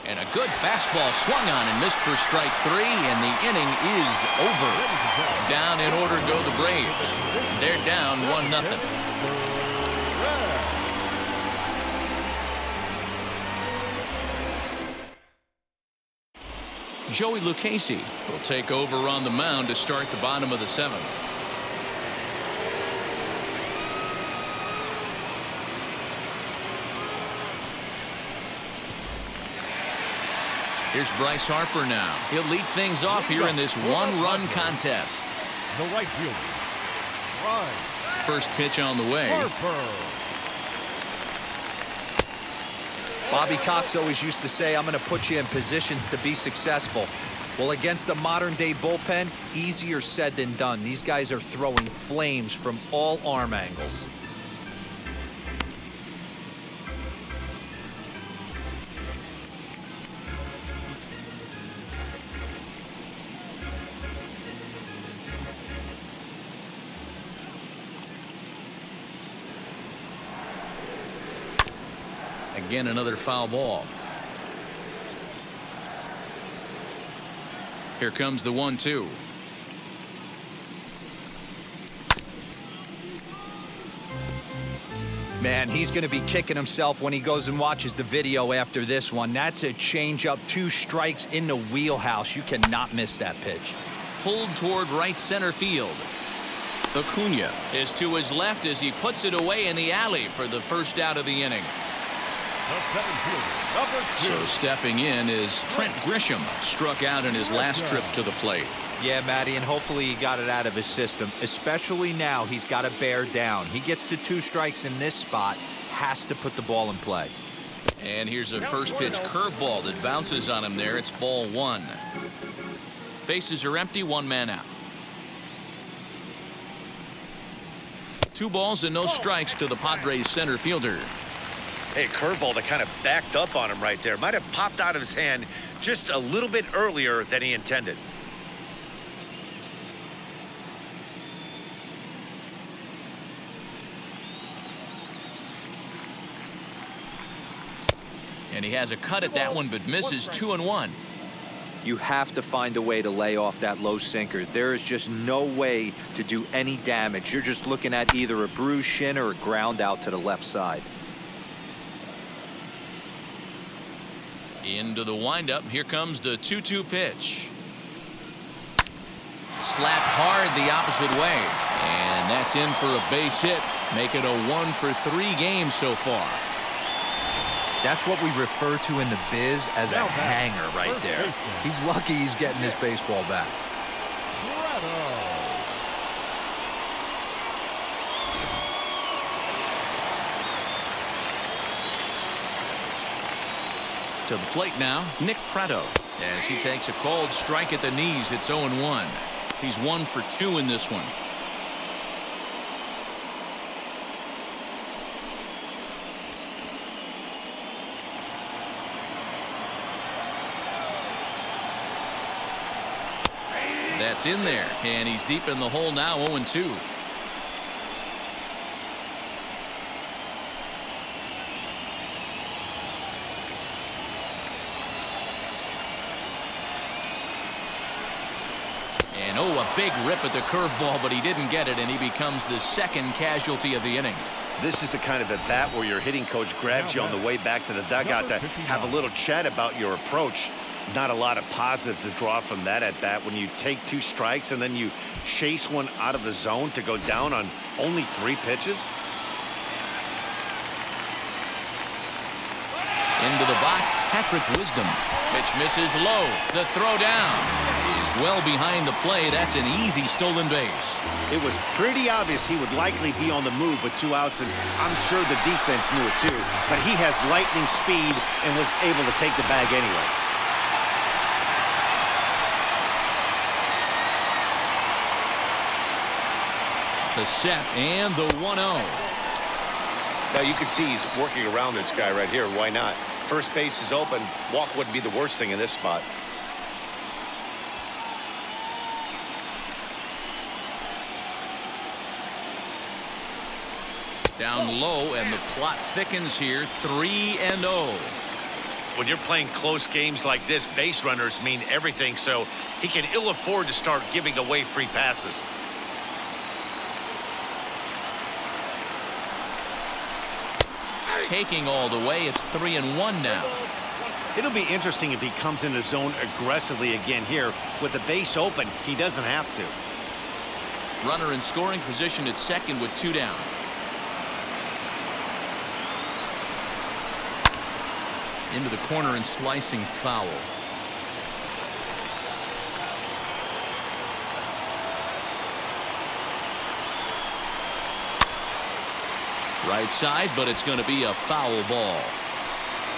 And a good fastball swung on and missed for strike 3, and the inning is over. Down in order go the Braves. They're down 1-0. Joey Lucchesi will take over on the mound to start the bottom of the 7th. Here's Bryce Harper now. He'll lead things off here in this 1-run contest. The right fielder, Bryce First pitch on the way. Harper. Bobby Cox always used to say, I'm going to put you in positions to be successful. Well, against a modern-day bullpen, easier said than done. These guys are throwing flames from all arm angles. Again, another foul ball. Here comes the 1-2. Man, he's going to be kicking himself when he goes and watches the video after this one. That's a changeup, 2 strikes in the wheelhouse. You cannot miss that pitch. Pulled toward right center field. Acuna is to his left as he puts it away in the alley for the first out of the inning. The center fielder, number 2. So stepping in is Trent Grisham, struck out in his last trip to the plate. Yeah, Matty, and hopefully he got it out of his system, especially now he's got to bear down. He gets the 2 strikes in this spot, has to put the ball in play. And here's a first pitch curveball that bounces on him there. It's ball 1. Bases are empty, 1 man out. 2 balls and no strikes to the Padres center fielder. Hey, curveball that kind of backed up on him right there. Might have popped out of his hand just a little bit earlier than he intended. And he has a cut at that one, but misses 2-1. You have to find a way to lay off that low sinker. There is just no way to do any damage. You're just looking at either a bruised shin or a ground out to the left side. Into the windup. Here comes the 2-2 pitch. Slapped hard the opposite way. And that's in for a base hit. Make it a 1-for-3 game so far. That's what we refer to in the biz as a hanger right there. He's lucky he's getting his baseball back. To the plate now, Nick Pratto. As he takes a called strike at the knees, it's 0-1. He's 1 for 2 in this one. That's in there, and he's deep in the hole now, 0-2. And oh, a big rip at the curveball, but he didn't get it, and he becomes the second casualty of the inning. This is the kind of at bat where your hitting coach grabs you on the way back to the dugout to have a little chat about your approach. Not a lot of positives to draw from that at bat when you take 2 strikes and then you chase one out of the zone to go down on only 3 pitches. Into the box, Patrick Wisdom. Pitch misses low. The throw down is well behind the play. That's an easy stolen base. It was pretty obvious he would likely be on the move with 2 outs, and I'm sure the defense knew it too. But he has lightning speed and was able to take the bag anyways. The set and the 1-0. Now you can see he's working around this guy right here. Why not? First base is open. Walk wouldn't be the worst thing in this spot. Down low, and the plot thickens here. 3-0. When you're playing close games like this, base runners mean everything, so he can ill afford to start giving away free passes. Taking all the way, it's 3-1 now. It'll be interesting if he comes in the zone aggressively again here. With the base open, he doesn't have to. Runner in scoring position at second with 2 down. Into the corner and slicing foul. Right side, but it's going to be a foul ball.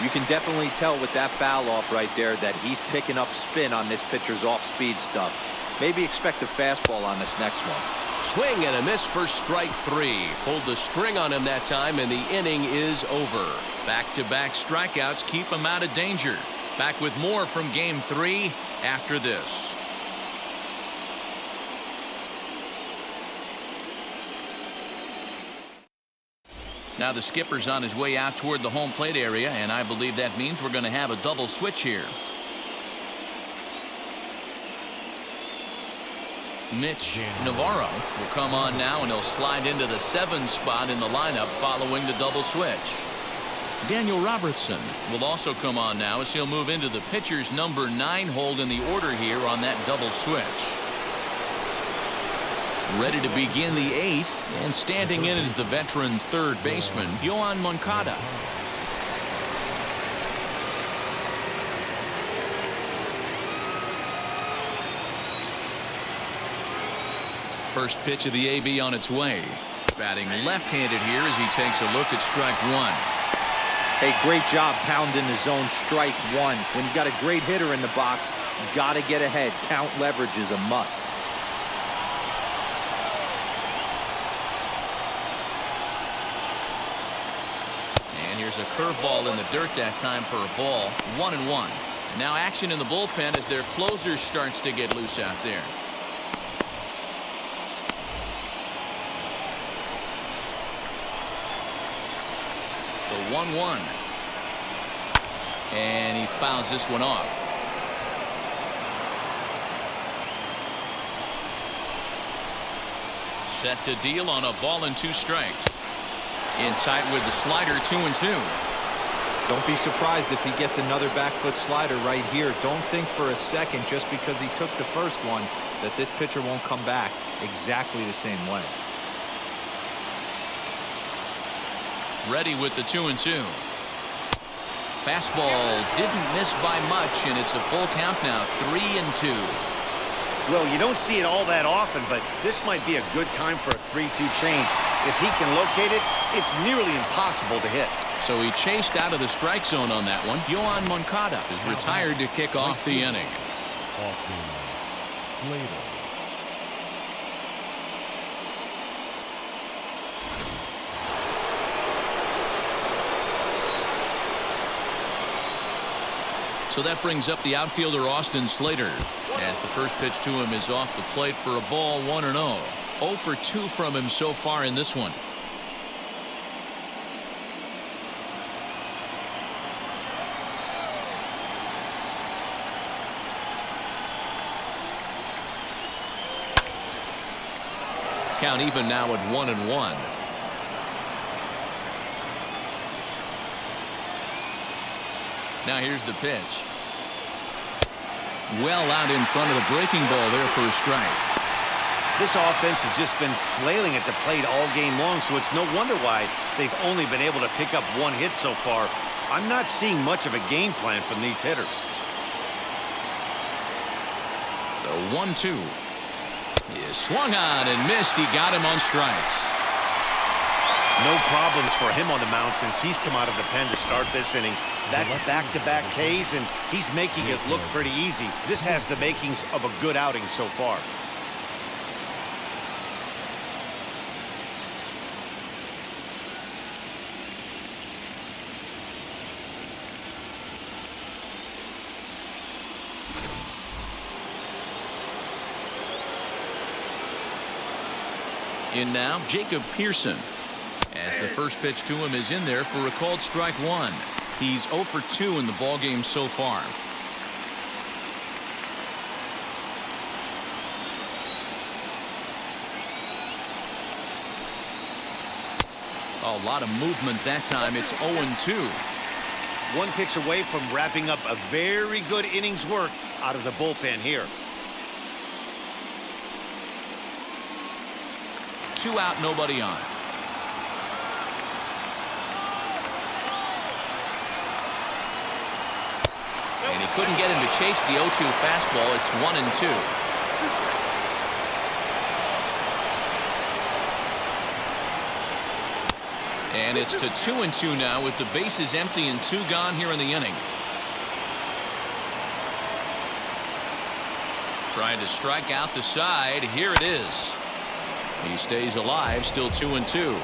You can definitely tell with that foul off right there that he's picking up spin on this pitcher's off-speed stuff. Maybe expect a fastball on this next one. Swing and a miss for strike 3. Pulled the string on him that time, and the inning is over. Back-to-back strikeouts keep him out of danger. Back with more from Game 3 after this. Now the skipper's on his way out toward the home plate area, and I believe that means we're going to have a double switch here. Mitch Navarro will come on now, and he'll slide into the 7 spot in the lineup following the double switch. Daniel Robertson will also come on now as he'll move into the pitcher's number 9 hold in the order here on that double switch. Ready to begin the 8th, and standing in is the veteran third baseman, Yohan Moncada. First pitch of the AB on its way. Batting left-handed here as he takes a look at strike one. Hey, great job pounding the zone strike one. When you got a great hitter in the box, you got to get ahead. Count leverage is a must. And here's a curveball in the dirt that time for a ball. 1-1. Now action in the bullpen as their closer starts to get loose out there. The 1-1. And he fouls this one off. Set to deal on a ball and 2 strikes. In tight with the slider, 2-2. Don't be surprised if he gets another back foot slider right here. Don't think for a second, just because he took the first one, that this pitcher won't come back exactly the same way. Ready with the 2-2. Fastball didn't miss by much, and it's a full count now, 3-2. Well, you don't see it all that often, but this might be a good time for a 3-2 change. If he can locate it, it's nearly impossible to hit. So he chased out of the strike zone on that one. Yohan Moncada is retired to kick off the inning. Slater. So that brings up the outfielder Austin Slater, as the first pitch to him is off the plate for a ball, 1-0. 0 for 2 from him so far in this one. Count even now at 1-1. Now here's the pitch. Well out in front of the breaking ball there for a strike. This offense has just been flailing at the plate all game long, so it's no wonder why they've only been able to pick up 1 hit so far. I'm not seeing much of a game plan from these hitters. The 1-2 is swung on and missed. He got him on strikes. No problems for him on the mound since he's come out of the pen to start this inning. That's back-to-back Ks, and he's making it look pretty easy. This has the makings of a good outing so far. In now, Jacob Pearson, as the first pitch to him is in there for a called strike 1. He's 0 for 2 in the ballgame so far. A lot of movement that time. It's 0-2. 1 pitch away from wrapping up a very good innings work out of the bullpen here. 2 out, nobody on. And he couldn't get him to chase the 0-2 fastball. It's 1-2. And it's to 2-2 now with the bases empty and 2 gone here in the inning. Trying to strike out the side. Here it is. He stays alive, still 2-2.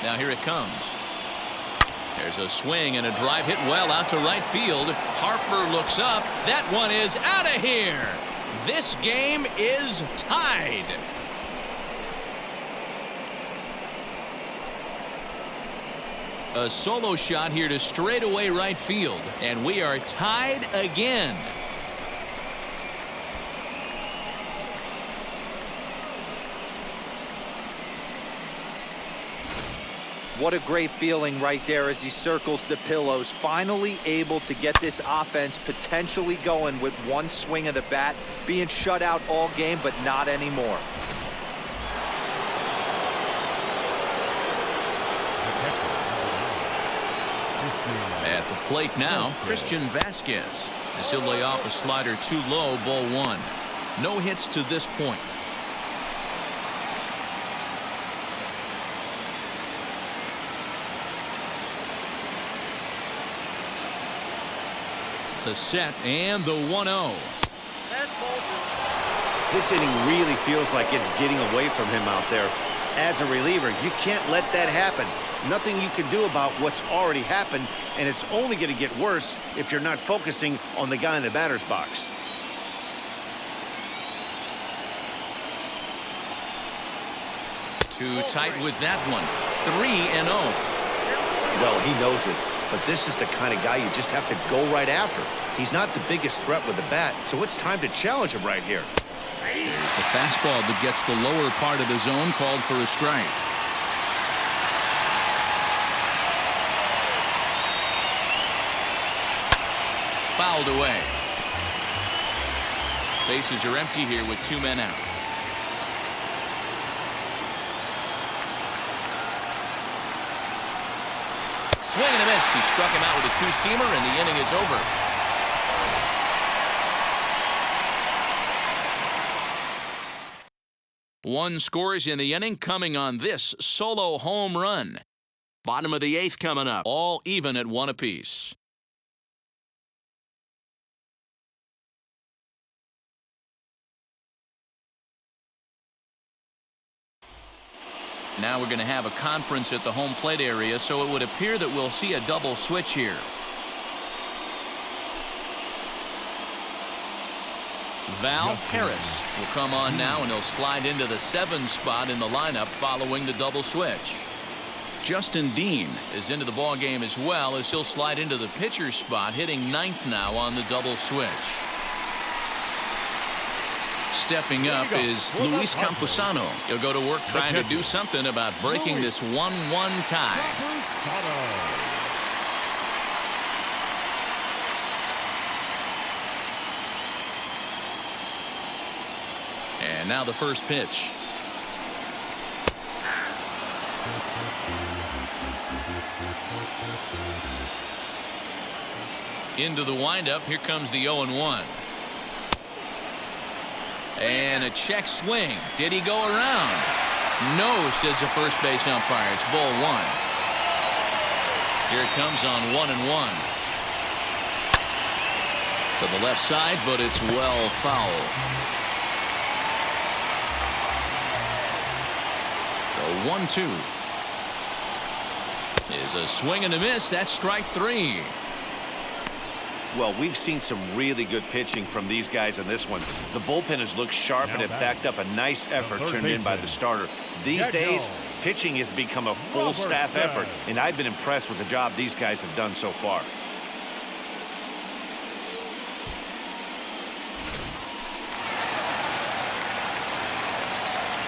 Now here it comes. There's a swing and a drive hit well out to right field. Harper looks up. That one is out of here. This game is tied. A solo shot here to straightaway right field, and we are tied again. What a great feeling right there as he circles the pillows. Finally able to get this offense potentially going with one swing of the bat. Being shut out all game, but not anymore. At the plate now, Christian Vasquez. As he'll lay off a slider too low, ball one. No hits to this point. The set and the 1-0. This inning really feels like it's getting away from him out there. As a reliever, you can't let that happen. Nothing you can do about what's already happened, and it's only going to get worse if you're not focusing on the guy in the batter's box. Too tight with that one. 3-0. Well, he knows it, but this is the kind of guy you just have to go right after. He's not the biggest threat with the bat, so it's time to challenge him right here. There's the fastball that gets the lower part of the zone, called for a strike. Fouled away. Bases are empty here with 2 men out. Swing and a miss. He struck him out with a two-seamer, and the inning is over. One scores in the inning coming on this solo home run. Bottom of the 8th coming up. All even at 1 apiece. Now we're going to have a conference at the home plate area, so it would appear that we'll see a double switch here. Val Harris will come on now, and he'll slide into the 7 spot in the lineup following the double switch. Justin Dean is into the ball game as well, as he'll slide into the pitcher's spot, hitting 9th now on the double switch. Stepping up is Luis Campusano. He'll go to work trying to do something about breaking this 1-1 tie. And now the first pitch. Into the windup. Here comes the 0-1. And a check swing. Did he go around? No, says the first base umpire. It's ball 1. Here it comes on 1-1. To the left side, but it's well foul. The 1-2 is a swing and a miss. That's strike 3. Well, we've seen some really good pitching from these guys in this one. The bullpen has looked sharp and it backed up a nice effort turned in by the starter. These days, pitching has become a full staff effort, and I've been impressed with the job these guys have done so far.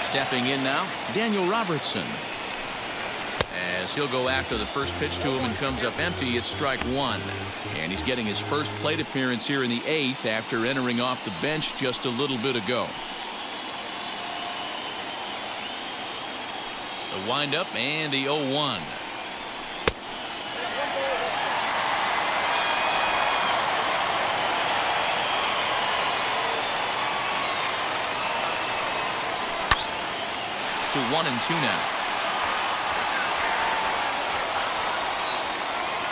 Stepping in now, Daniel Robertson. As he'll go after the first pitch to him and comes up empty, it's strike 1. And he's getting his first plate appearance here in the 8th after entering off the bench just a little bit ago. The windup and the 0-1. To 1-2 now.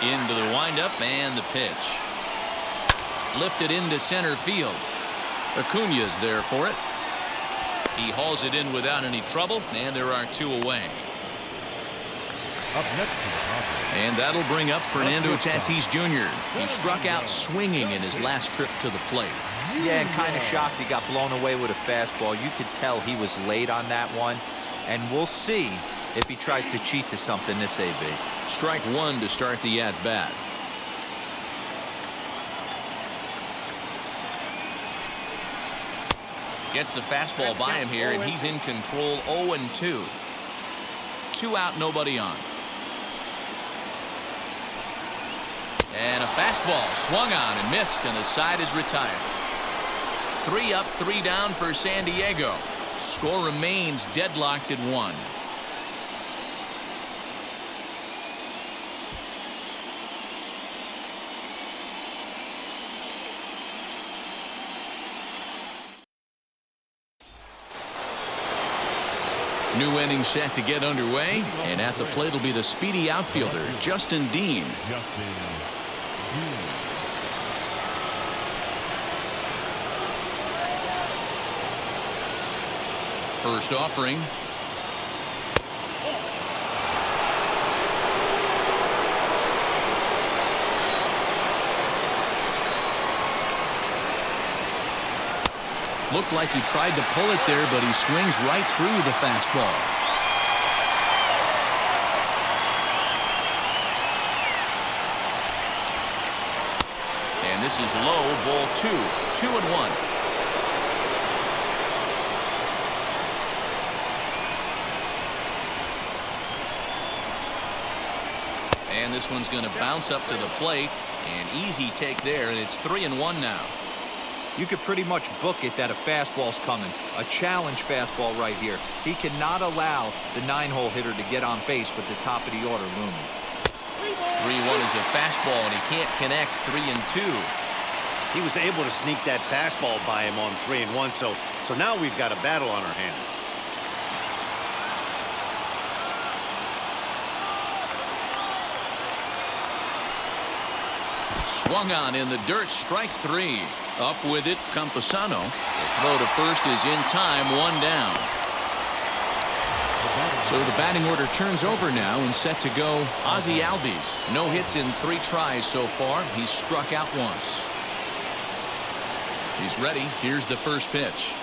Into the windup and the pitch. Lifted into center field. Acuña's there for it. He hauls it in without any trouble, and there are 2 away. Up next, and that'll bring up Fernando Tatis Jr. He struck out swinging in his last trip to the plate. Yeah, and kind of shocked he got blown away with a fastball. You could tell he was late on that one. And we'll see if he tries to cheat to something this AB. Strike 1 to start the at-bat. Gets the fastball by him here, and he's in control. 0-2. 2 out, nobody on. And a fastball swung on and missed, and the side is retired. 3 up, 3 down for San Diego. Score remains deadlocked at 1. New inning set to get underway, and at the plate will be the speedy outfielder, Justin Dean. First offering. Looked like he tried to pull it there, but he swings right through the fastball. And this is low, ball 2. 2-1. And this one's going to bounce up to the plate. An easy take there, and it's 3-1 now. You could pretty much book it that a fastball's coming. A challenge fastball right here. He cannot allow the 9-hole hitter to get on base with the top of the order looming. 3-1 is a fastball, and he can't connect. 3-2. He was able to sneak that fastball by him on 3-1, so now we've got a battle on our hands. Swung on in the dirt, strike 3. Up with it, Campusano. The throw to first is in time, 1 down. So the batting order turns over now and set to go Ozzie Albies. No hits in 3 tries so far. He's struck out once. He's ready. Here's the first pitch.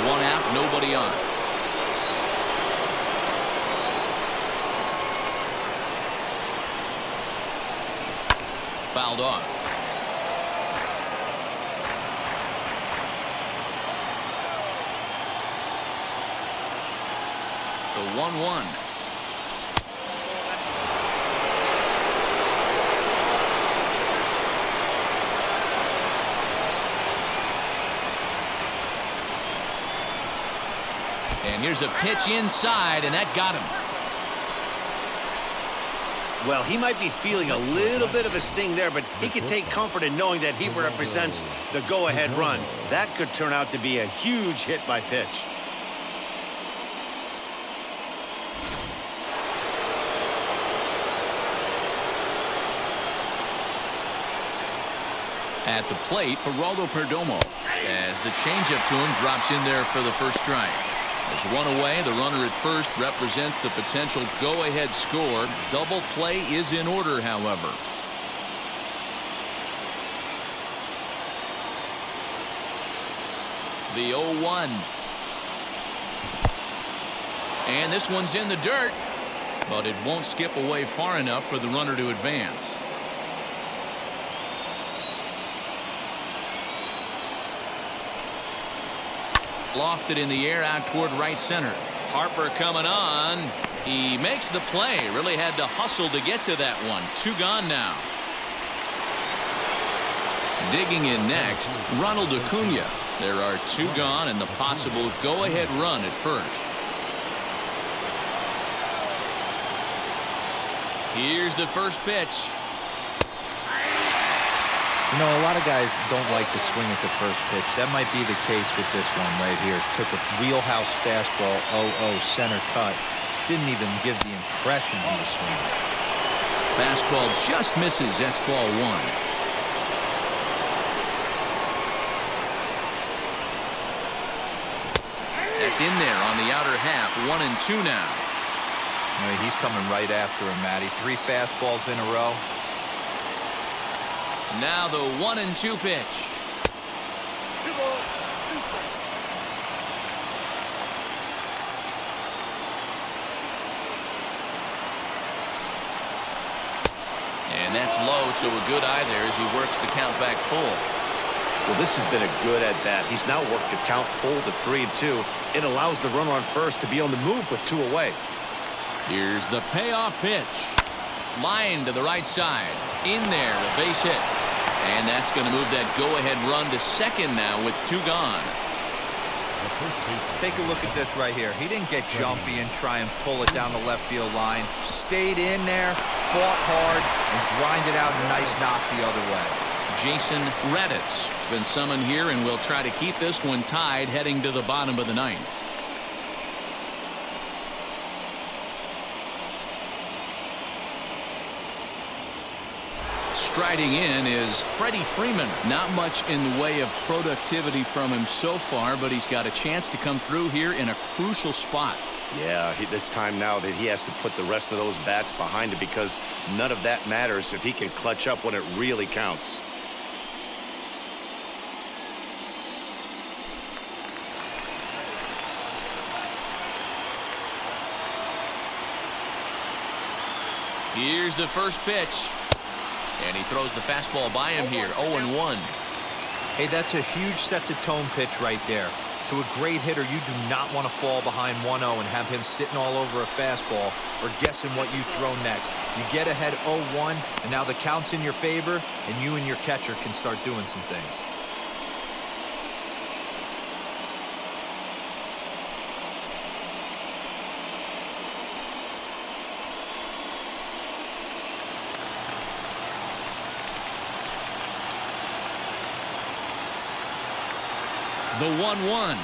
1 out, nobody on. Fouled off. The 1-1. And here's a pitch inside, and that got him. Well, he might be feeling a little bit of a sting there, but he can take comfort in knowing that he represents the go-ahead run. That could turn out to be a huge hit by pitch. At the plate, Geraldo Perdomo, as the changeup to him drops in there for the first strike. There's 1 away. The runner at first represents the potential go-ahead score. Double play is in order, however. The 0-1. And this one's in the dirt, but it won't skip away far enough for the runner to advance. Lofted in the air out toward right center. Harper coming on. He makes the play. Really had to hustle to get to that one. 2 gone now. Digging in next, Ronald Acuna. There are 2 gone and the possible go-ahead run at first. Here's the first pitch. You know, a lot of guys don't like to swing at the first pitch. That might be the case with this one right here. Took a wheelhouse fastball, 0-0 center cut. Didn't even give the impression he was swinging. Fastball just misses. That's ball 1. That's in there on the outer half. 1-2 now. He's coming right after him, Matty. 3 fastballs in a row. Now the 1-2 pitch. And that's low, so a good eye there as he works the count back full. Well, this has been a good at-bat. He's now worked the count full to 3-2. It allows the runner on first to be on the move with 2 away. Here's the payoff pitch. Line to the right side. In there, a base hit. And that's going to move that go-ahead run to second now with 2 gone. Take a look at this right here. He didn't get jumpy and try and pull it down the left field line. Stayed in there, fought hard, and grinded out a nice knock the other way. Jason Raditz has been summoned here, and will try to keep this one tied heading to the bottom of the 9th. Striding in is Freddie Freeman. Not much in the way of productivity from him so far, but he's got a chance to come through here in a crucial spot. Yeah, it's time now that he has to put the rest of those bats behind him, because none of that matters if he can clutch up when it really counts. Here's the first pitch. And he throws the fastball by him here, 0-1. Hey, that's a huge set-the-tone pitch right there. To a great hitter, you do not want to fall behind 1-0 and have him sitting all over a fastball or guessing what you throw next. You get ahead 0-1, and now the count's in your favor, and you and your catcher can start doing some things. The 1-1.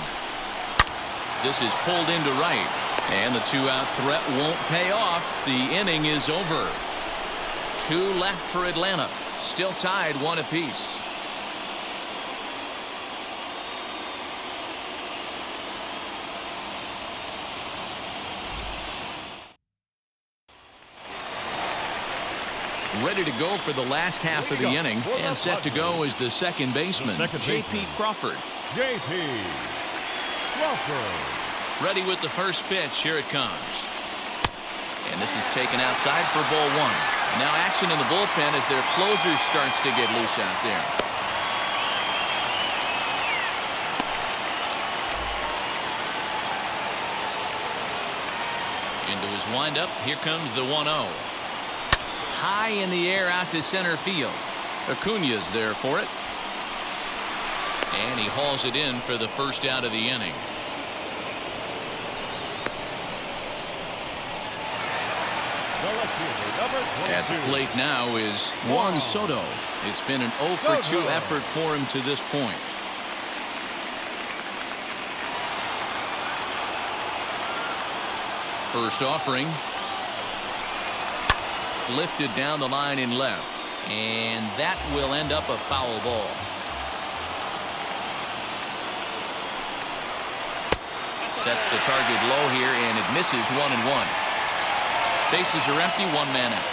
This is pulled into right. And the 2-out threat won't pay off. The inning is over. 2 left for Atlanta. Still tied 1 apiece. Ready to go for the last half of the inning, and set to go is the second baseman, J.P. Crawford. J.P. Crawford. Ready with the first pitch. Here it comes. And this is taken outside for ball 1. Now action in the bullpen as their closer starts to get loose out there. Into his windup. Here comes the 1-0. High in the air out to center field. Acuna's there for it. And he hauls it in for the first out of the inning. At the plate now is Juan Soto. It's been an 0 for 2 effort for him to this point. First offering. Lifted down the line in left. And that will end up a foul ball. Sets the target low here, and it misses 1-1. Bases are empty, 1 man out.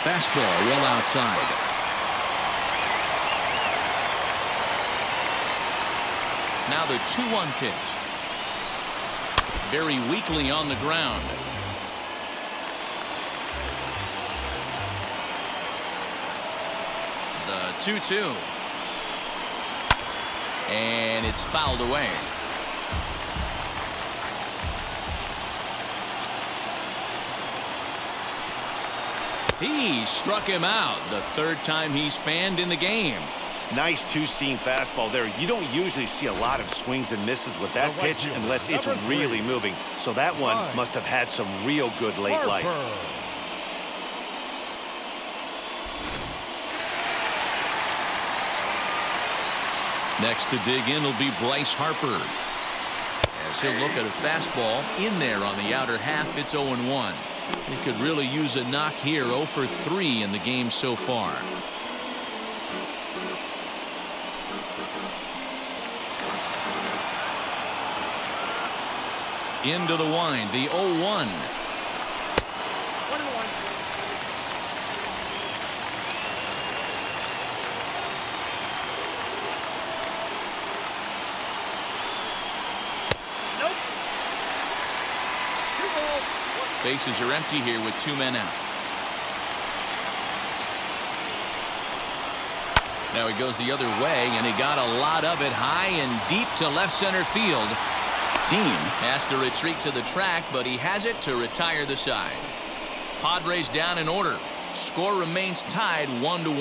Fastball well outside. Now the 2-1 pitch. Very weakly on the ground. The 2-2. And it's fouled away. He struck him out the 3rd time he's fanned in the game. Nice 2-seam fastball there. You don't usually see a lot of swings and misses with that pitch unless it's really moving. So that one must have had some real good late life. Next to dig in will be Bryce Harper. As he'll look at a fastball in there on the outer half, it's 0-1. He could really use a knock here. 0 for 3 in the game so far. Into the wind, the 0-1. Bases are empty here with 2 men out. Now he goes the other way, and he got a lot of it high and deep to left center field. Dean has to retreat to the track, but he has it to retire the side. Padres down in order. Score remains tied 1-1.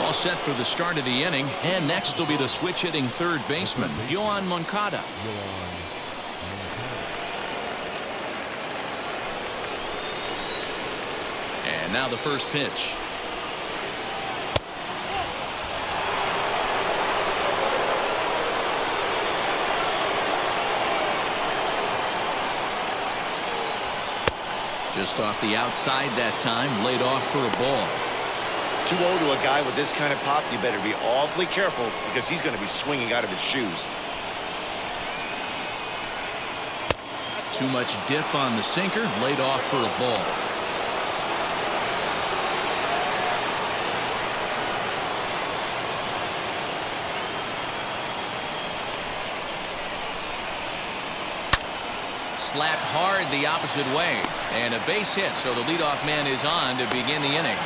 All set for the start of the inning, and next will be the switch-hitting third baseman, Yoan Moncada. And now the first pitch. Just off the outside that time, laid off for a ball. 2-0 to a guy with this kind of pop, you better be awfully careful because he's going to be swinging out of his shoes. Too much dip on the sinker, laid off for a ball. Slapped hard the opposite way, and a base hit, so the leadoff man is on to begin the inning.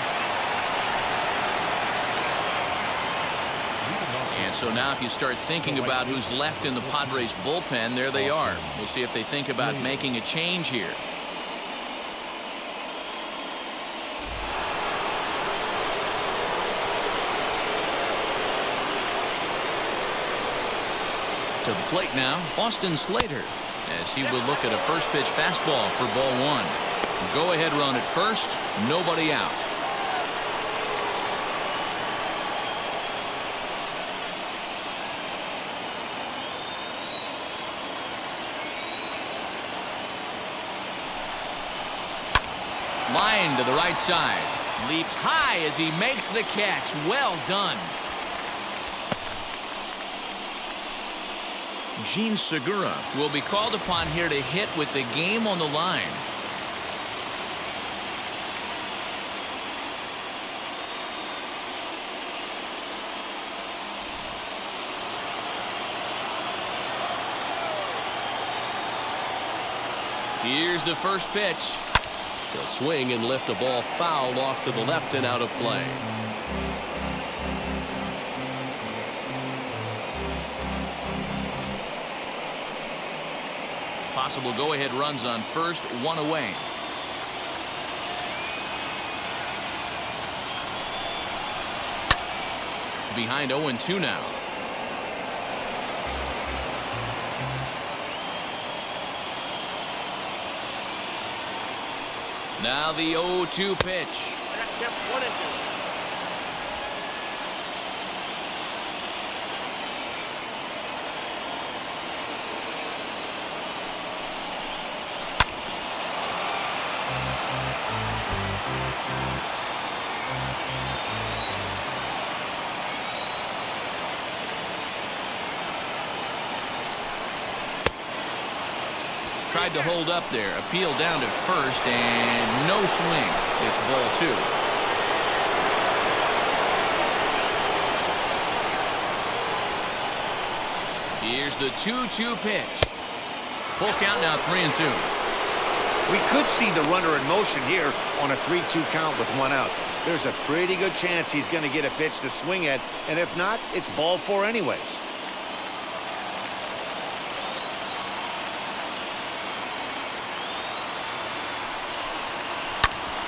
And so now if you start thinking about who's left in the Padres bullpen, there they are. We'll see if they think about making a change here. To the plate now, Austin Slater, as he will look at a first pitch fastball for ball one. Go ahead run at first, nobody out. Line to the right side. Leaps high as he makes the catch. Well done. Gene Segura will be called upon here to hit with the game on the line. Here's the first pitch. He'll swing and lift a ball foul off to the left and out of play. Possible go-ahead runs on first, one away. Behind 0-2 now. Now the 0-2 pitch. Tried to hold up there. Appeal down to first and no swing. It's ball two. Here's the 2-2 pitch. Full count now, 3-2. We could see the runner in motion here on a 3-2 count with one out. There's a pretty good chance he's going to get a pitch to swing at, and if not, it's ball four anyways.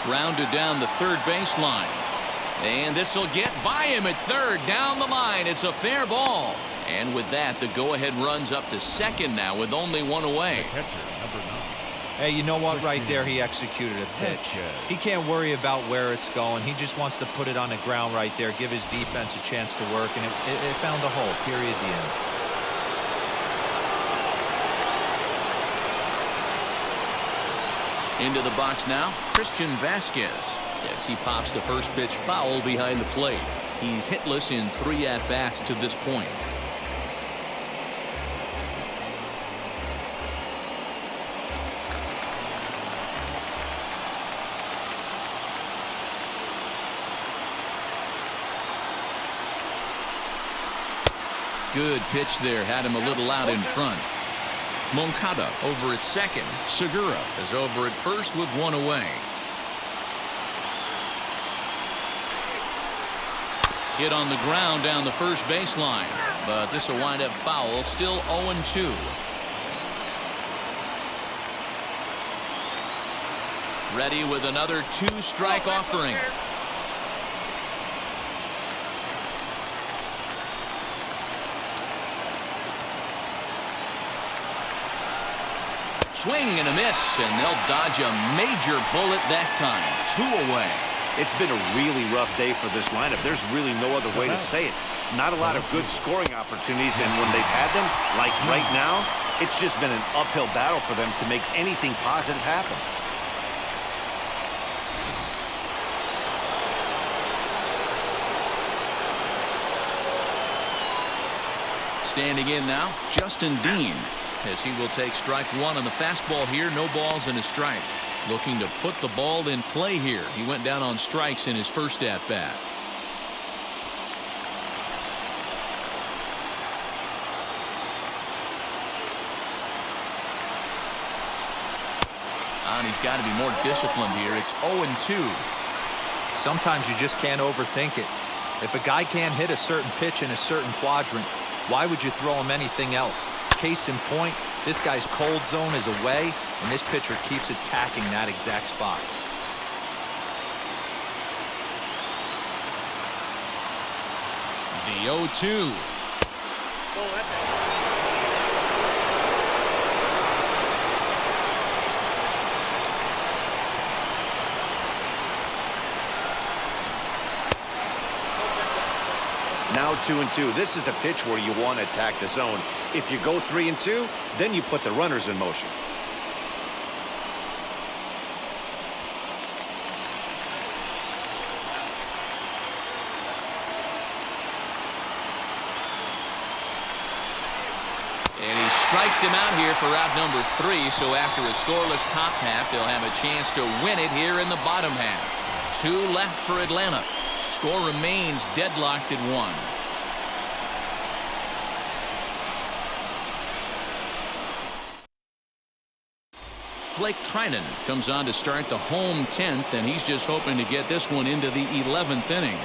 Rounded down the third baseline. And this will get by him at third. Down the line. It's a fair ball. And with that, the go-ahead runs up to second now with only one away. Hey, you know what? Right there, he executed a pitch. He can't worry about where it's going. He just wants to put it on the ground right there, give his defense a chance to work, and it found a hole. Period. The end. Into the box now, Christian Vasquez, as he pops the first pitch foul behind the plate. He's hitless in 3 at-bats to this point. Good pitch there, had him a little out in front. Moncada over at second. Segura is over at first with one away. Hit on the ground down the first baseline, but this will wind up foul. Still 0-2. Ready with another two-strike offering. Swing and a miss, and they'll dodge a major bullet that time. 2 away. It's been a really rough day for this lineup. There's really no other way to say it. Not a lot of good scoring opportunities, and when they've had them, like right now, it's just been an uphill battle for them to make anything positive happen. Standing in now, Justin Dean, as he will take strike one on the fastball here. No balls and a strike. Looking to put the ball in play here. He went down on strikes in his first at bat. And he's got to be more disciplined here. It's 0-2. Sometimes you just can't overthink it. If a guy can't hit a certain pitch in a certain quadrant, why would you throw him anything else? Case in point, this guy's cold zone is away, and this pitcher keeps attacking that exact spot. The 0-2. Now 2-2. This is the pitch where you want to attack the zone. If you go 3-2, then you put the runners in motion. And he strikes him out here for out number 3. So after a scoreless top half, they'll have a chance to win it here in the bottom half. 2 left for Atlanta. Score remains deadlocked at 1. Blake Trinan comes on to start the home 10th, and he's just hoping to get this one into the 11th inning.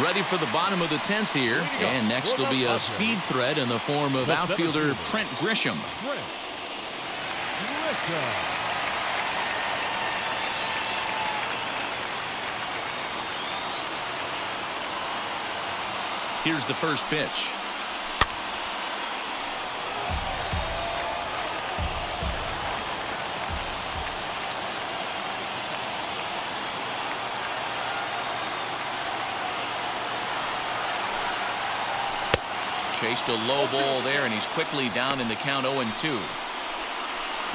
Ready for the bottom of the 10th here, and next will be a speed threat in the form of outfielder Trent Grisham. Here's the first pitch. Chased a low ball there, and he's quickly down in the count 0-2.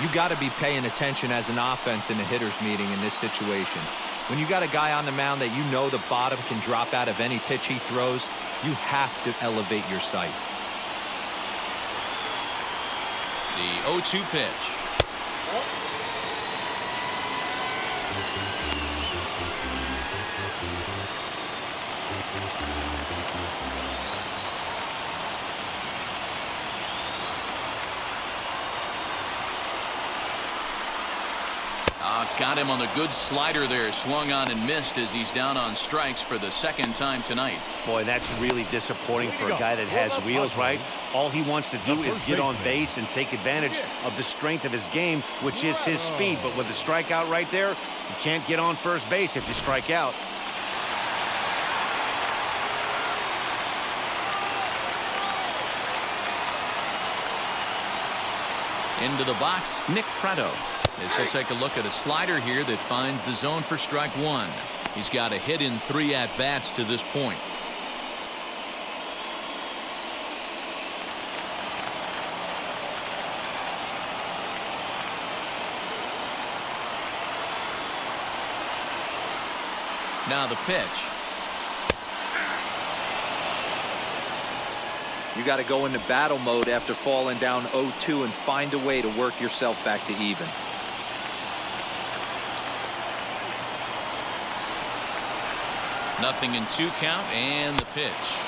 You got to be paying attention as an offense in a hitter's meeting in this situation. When you got a guy on the mound that you know the bottom can drop out of any pitch he throws, you have to elevate your sights. The 0-2 pitch. Got him on the good slider there. Swung on and missed as he's down on strikes for the second time tonight. Boy, that's really disappointing for a guy that has wheels, right? All he wants to do is get on base and take advantage of the strength of his game, which is his speed. But with the strikeout right there, you can't get on first base if you strike out. Into the box, Nick Prato. As he'll take a look at a slider here that finds the zone for strike 1. He's got a hit in 3 at-bats to this point. Now the pitch. You got to go into battle mode after falling down 0-2 and find a way to work yourself back to even. Nothing in 2 count, and the pitch.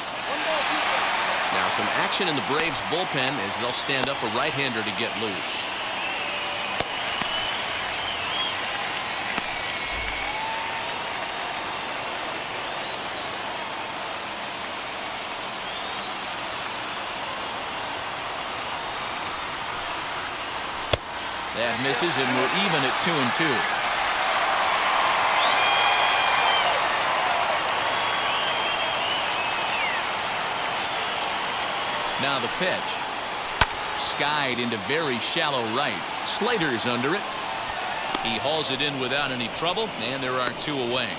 Now some action in the Braves bullpen as they'll stand up a right-hander to get loose. That misses, and we're even at 2-2. Now the pitch. Skied into very shallow right. Slater's under it. He hauls it in without any trouble, and there are 2 away.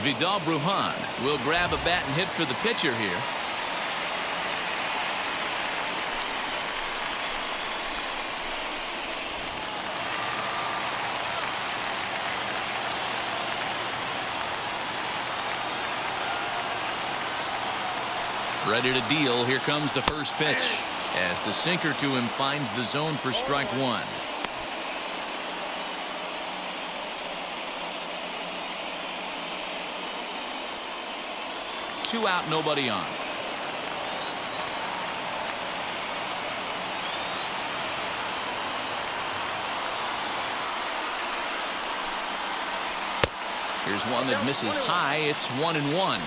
Vidal Brujan will grab a bat and hit for the pitcher here. Ready to deal. Here comes the first pitch as the sinker to him finds the zone for strike 1. Two out, nobody on. Here's one that misses high. It's 1-1.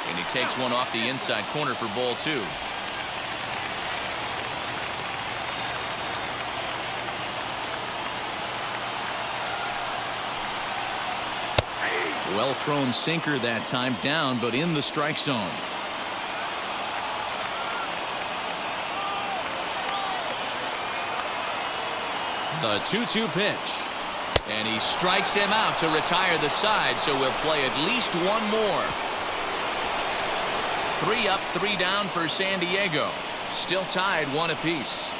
And he takes one off the inside corner for ball 2. Well thrown sinker that time, down but in the strike zone. The 2-2 pitch. And he strikes him out to retire the side, so we'll play at least one more. 3 up, 3 down for San Diego. Still tied 1 apiece.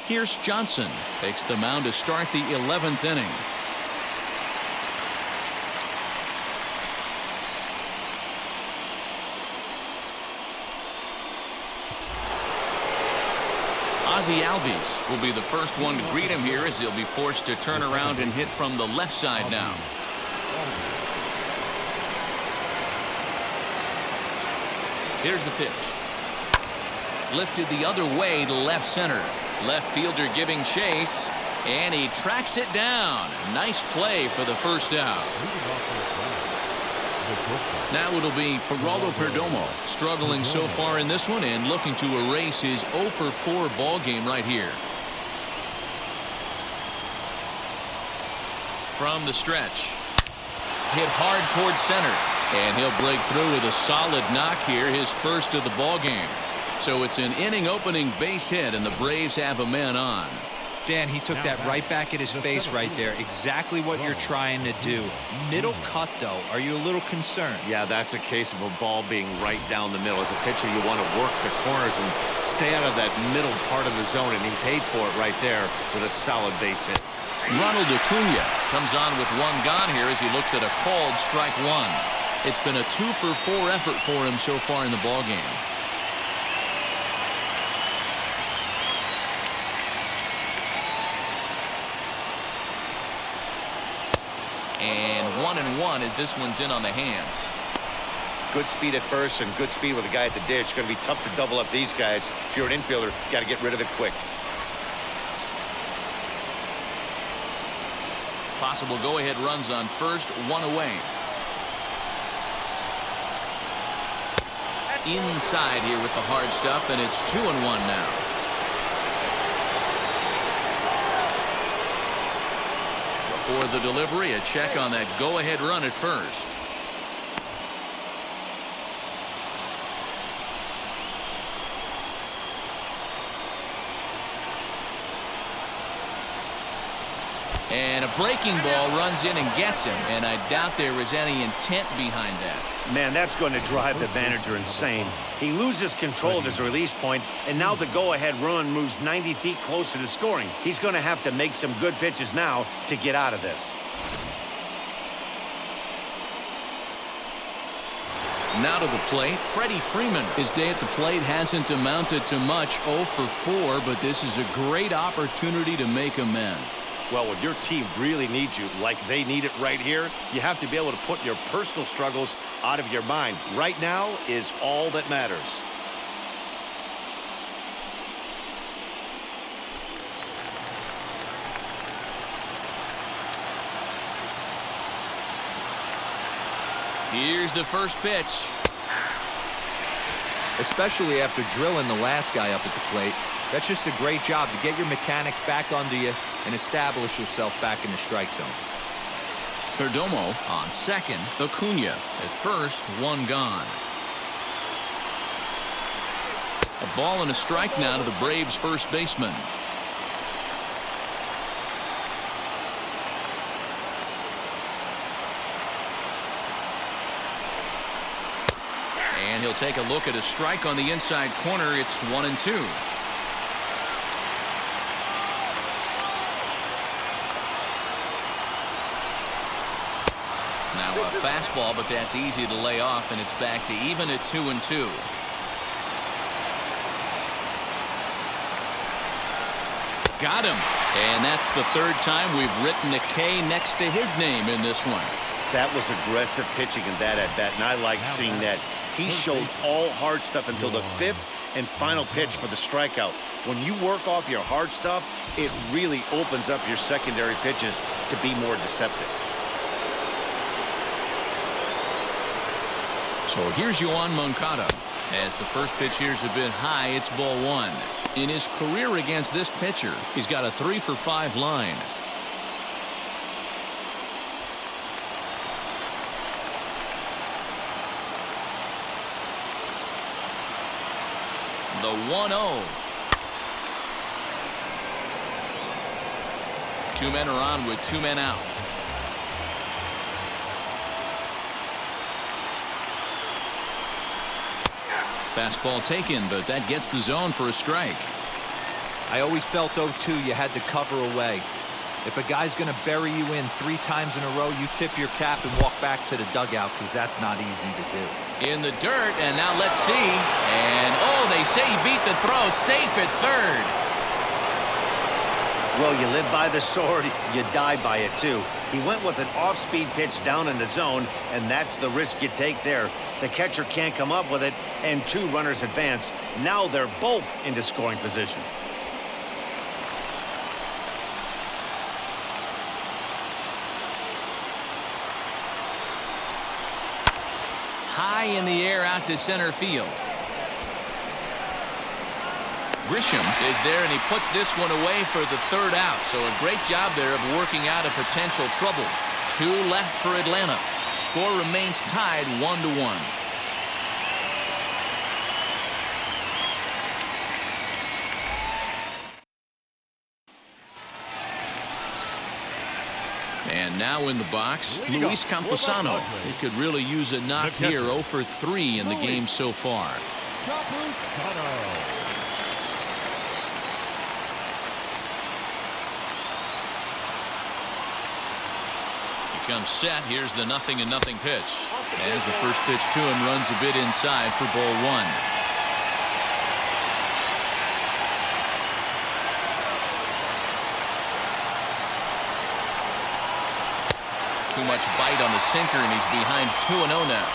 Here's Johnson. Takes the mound to start the 11th inning. Ozzie Albies will be the first one to greet him here as he'll be forced to turn around and hit from the left side now. Here's the pitch. Lifted the other way to left center. Left fielder giving chase, and he tracks it down. Nice play for the first out. Now it'll be Geraldo Perdomo struggling so far in this one and looking to erase his 0-for-4 ball game right here. From the stretch. Hit hard towards center, and he'll break through with a solid knock here, his first of the ball game. So it's an inning opening base hit, and the Braves have a man on. Dan, he took that right back at his face right there. Exactly what you're trying to do. Middle cut, though. Are you a little concerned? Yeah, that's a case of a ball being right down the middle. As a pitcher, you want to work the corners and stay out of that middle part of the zone, and he paid for it right there with a solid base hit. Ronald Acuna comes on with 1 gone here as he looks at a called strike 1. It's been a 2-for-4 effort for him so far in the ball game. And 1-1 as this one's in on the hands. Good speed at first and good speed with a guy at the dish. Going to be tough to double up these guys. If you're an infielder, got to get rid of it quick. Possible go-ahead runs on first, 1 away. Inside here with the hard stuff, and it's 2-1 now. Before the delivery, a check on that go-ahead run at first. And a breaking ball runs in and gets him, and I doubt there was any intent behind that. Man, that's going to drive the manager insane. He loses control of his release point, and now the go-ahead run moves 90 feet closer to scoring. He's going to have to make some good pitches now to get out of this. Now to the plate, Freddie Freeman. His day at the plate hasn't amounted to much, 0 for 4, but this is a great opportunity to make amends. Well, when your team really needs you, like they need it right here, you have to be able to put your personal struggles out of your mind. Right now is all that matters. Here's the first pitch. Especially after drilling the last guy up at the plate. That's just a great job to get your mechanics back under you and establish yourself back in the strike zone. Perdomo on second. Acuna at first, one gone. A ball and a strike now to the Braves first baseman. And he'll take a look at a strike on the inside corner. It's 1-2. Now a fastball, but that's easy to lay off, and it's back to even at 2-2. Got him. And that's the third time we've written a K next to his name in this one. That was aggressive pitching in that at-bat, and I like seeing that. He showed all hard stuff until the fifth and final pitch for the strikeout. When you work off your hard stuff, it really opens up your secondary pitches to be more deceptive. So here's Yoan Moncada. As the first pitch here's a bit high, it's ball one. In his career against this pitcher, he's got a 3 for 5 line. The 1-0. Two men are on with 2 men out. Fastball taken, but that gets the zone for a strike. I always felt 0-2 you had to cover away. If a guy's going to bury you in 3 times in a row, you tip your cap and walk back to the dugout because that's not easy to do. In the dirt, and now let's see. And, oh, they say he beat the throw. Safe at third. Well, you live by the sword, you die by it, too. He went with an off-speed pitch down in the zone, and that's the risk you take there. The catcher can't come up with it, and 2 runners advance. Now they're both into scoring position. High in the air out to center field. Grisham is there, and he puts this one away for the 3rd out. So a great job there of working out a potential trouble. 2 left for Atlanta. Score remains tied 1-1. And now in the box, Luis Camposano. He could really use a knock here. 0 for 3 in the game so far. Comes set. Here's the 0-0 pitch. As the first pitch to him runs a bit inside for ball 1. Too much bite on the sinker, and he's behind 2-0 now.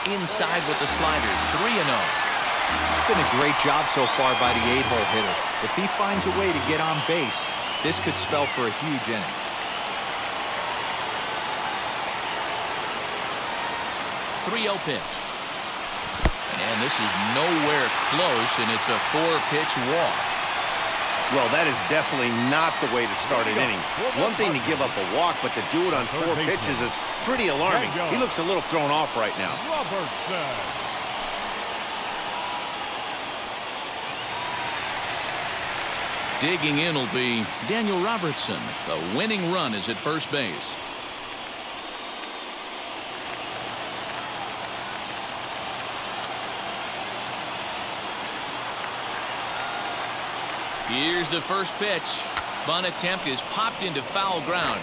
Inside with the slider, 3-0. It's been a great job so far by the 8-hole hitter. If he finds a way to get on base, this could spell for a huge inning. 3-0 pitch. And this is nowhere close, and it's a 4-pitch walk. Well, that is definitely not the way to start an inning. One thing to give up a walk, but to do it on 4 pitches is pretty alarming. He looks a little thrown off right now. Digging in will be Daniel Robertson. The winning run is at first base. Here's the first pitch. Bunt attempt is popped into foul ground.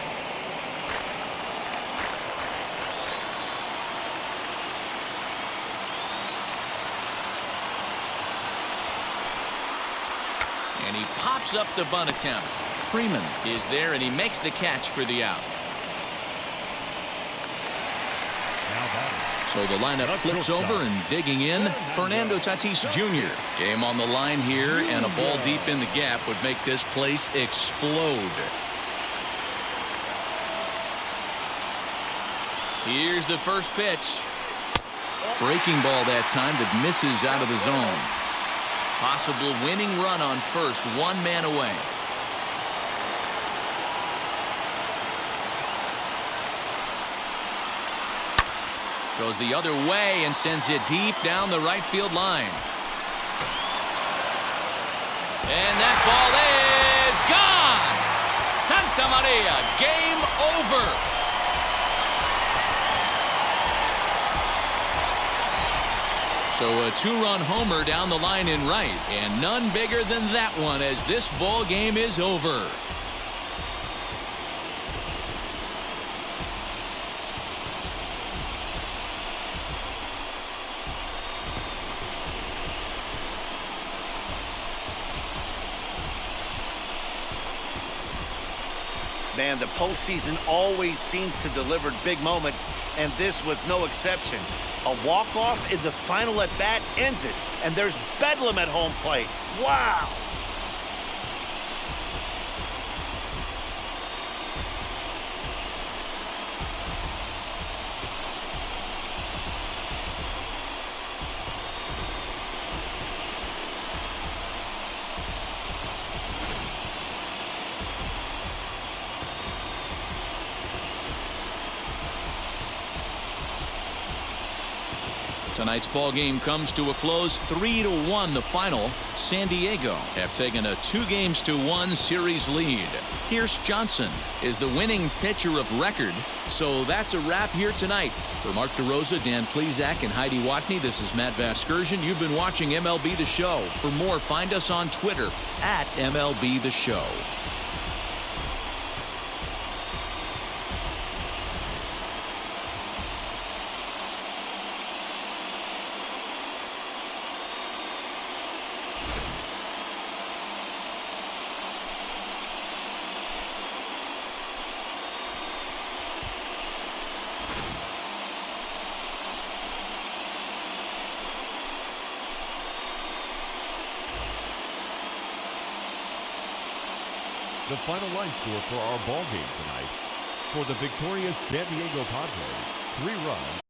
And he pops up the bunt attempt. Freeman is there, and he makes the catch for the out. So the lineup flips over, and digging in, Fernando Tatis Jr. Game on the line here, and a ball deep in the gap would make this place explode. Here's the first pitch. Breaking ball that time that misses out of the zone. Possible winning run on first, one man away. Goes the other way and sends it deep down the right field line. And that ball is gone. Santa Maria, game over. So a two-run homer down the line in right, and none bigger than that one as this ball game is over. Man, the postseason always seems to deliver big moments, and this was no exception. A walk-off in the final at-bat ends it, and there's bedlam at home plate. Wow! Tonight's ball game comes to a close, 3-1 the final. San Diego have taken a 2-1 series lead. Pierce Johnson is the winning pitcher of record. So that's a wrap here tonight. For Mark DeRosa, Dan Plesac, and Heidi Watney, this is Matt Vasgersian. You've been watching MLB The Show. For more, find us on Twitter at MLB The Show. The final line score for our ball game tonight. For the victorious San Diego Padres, 3 runs.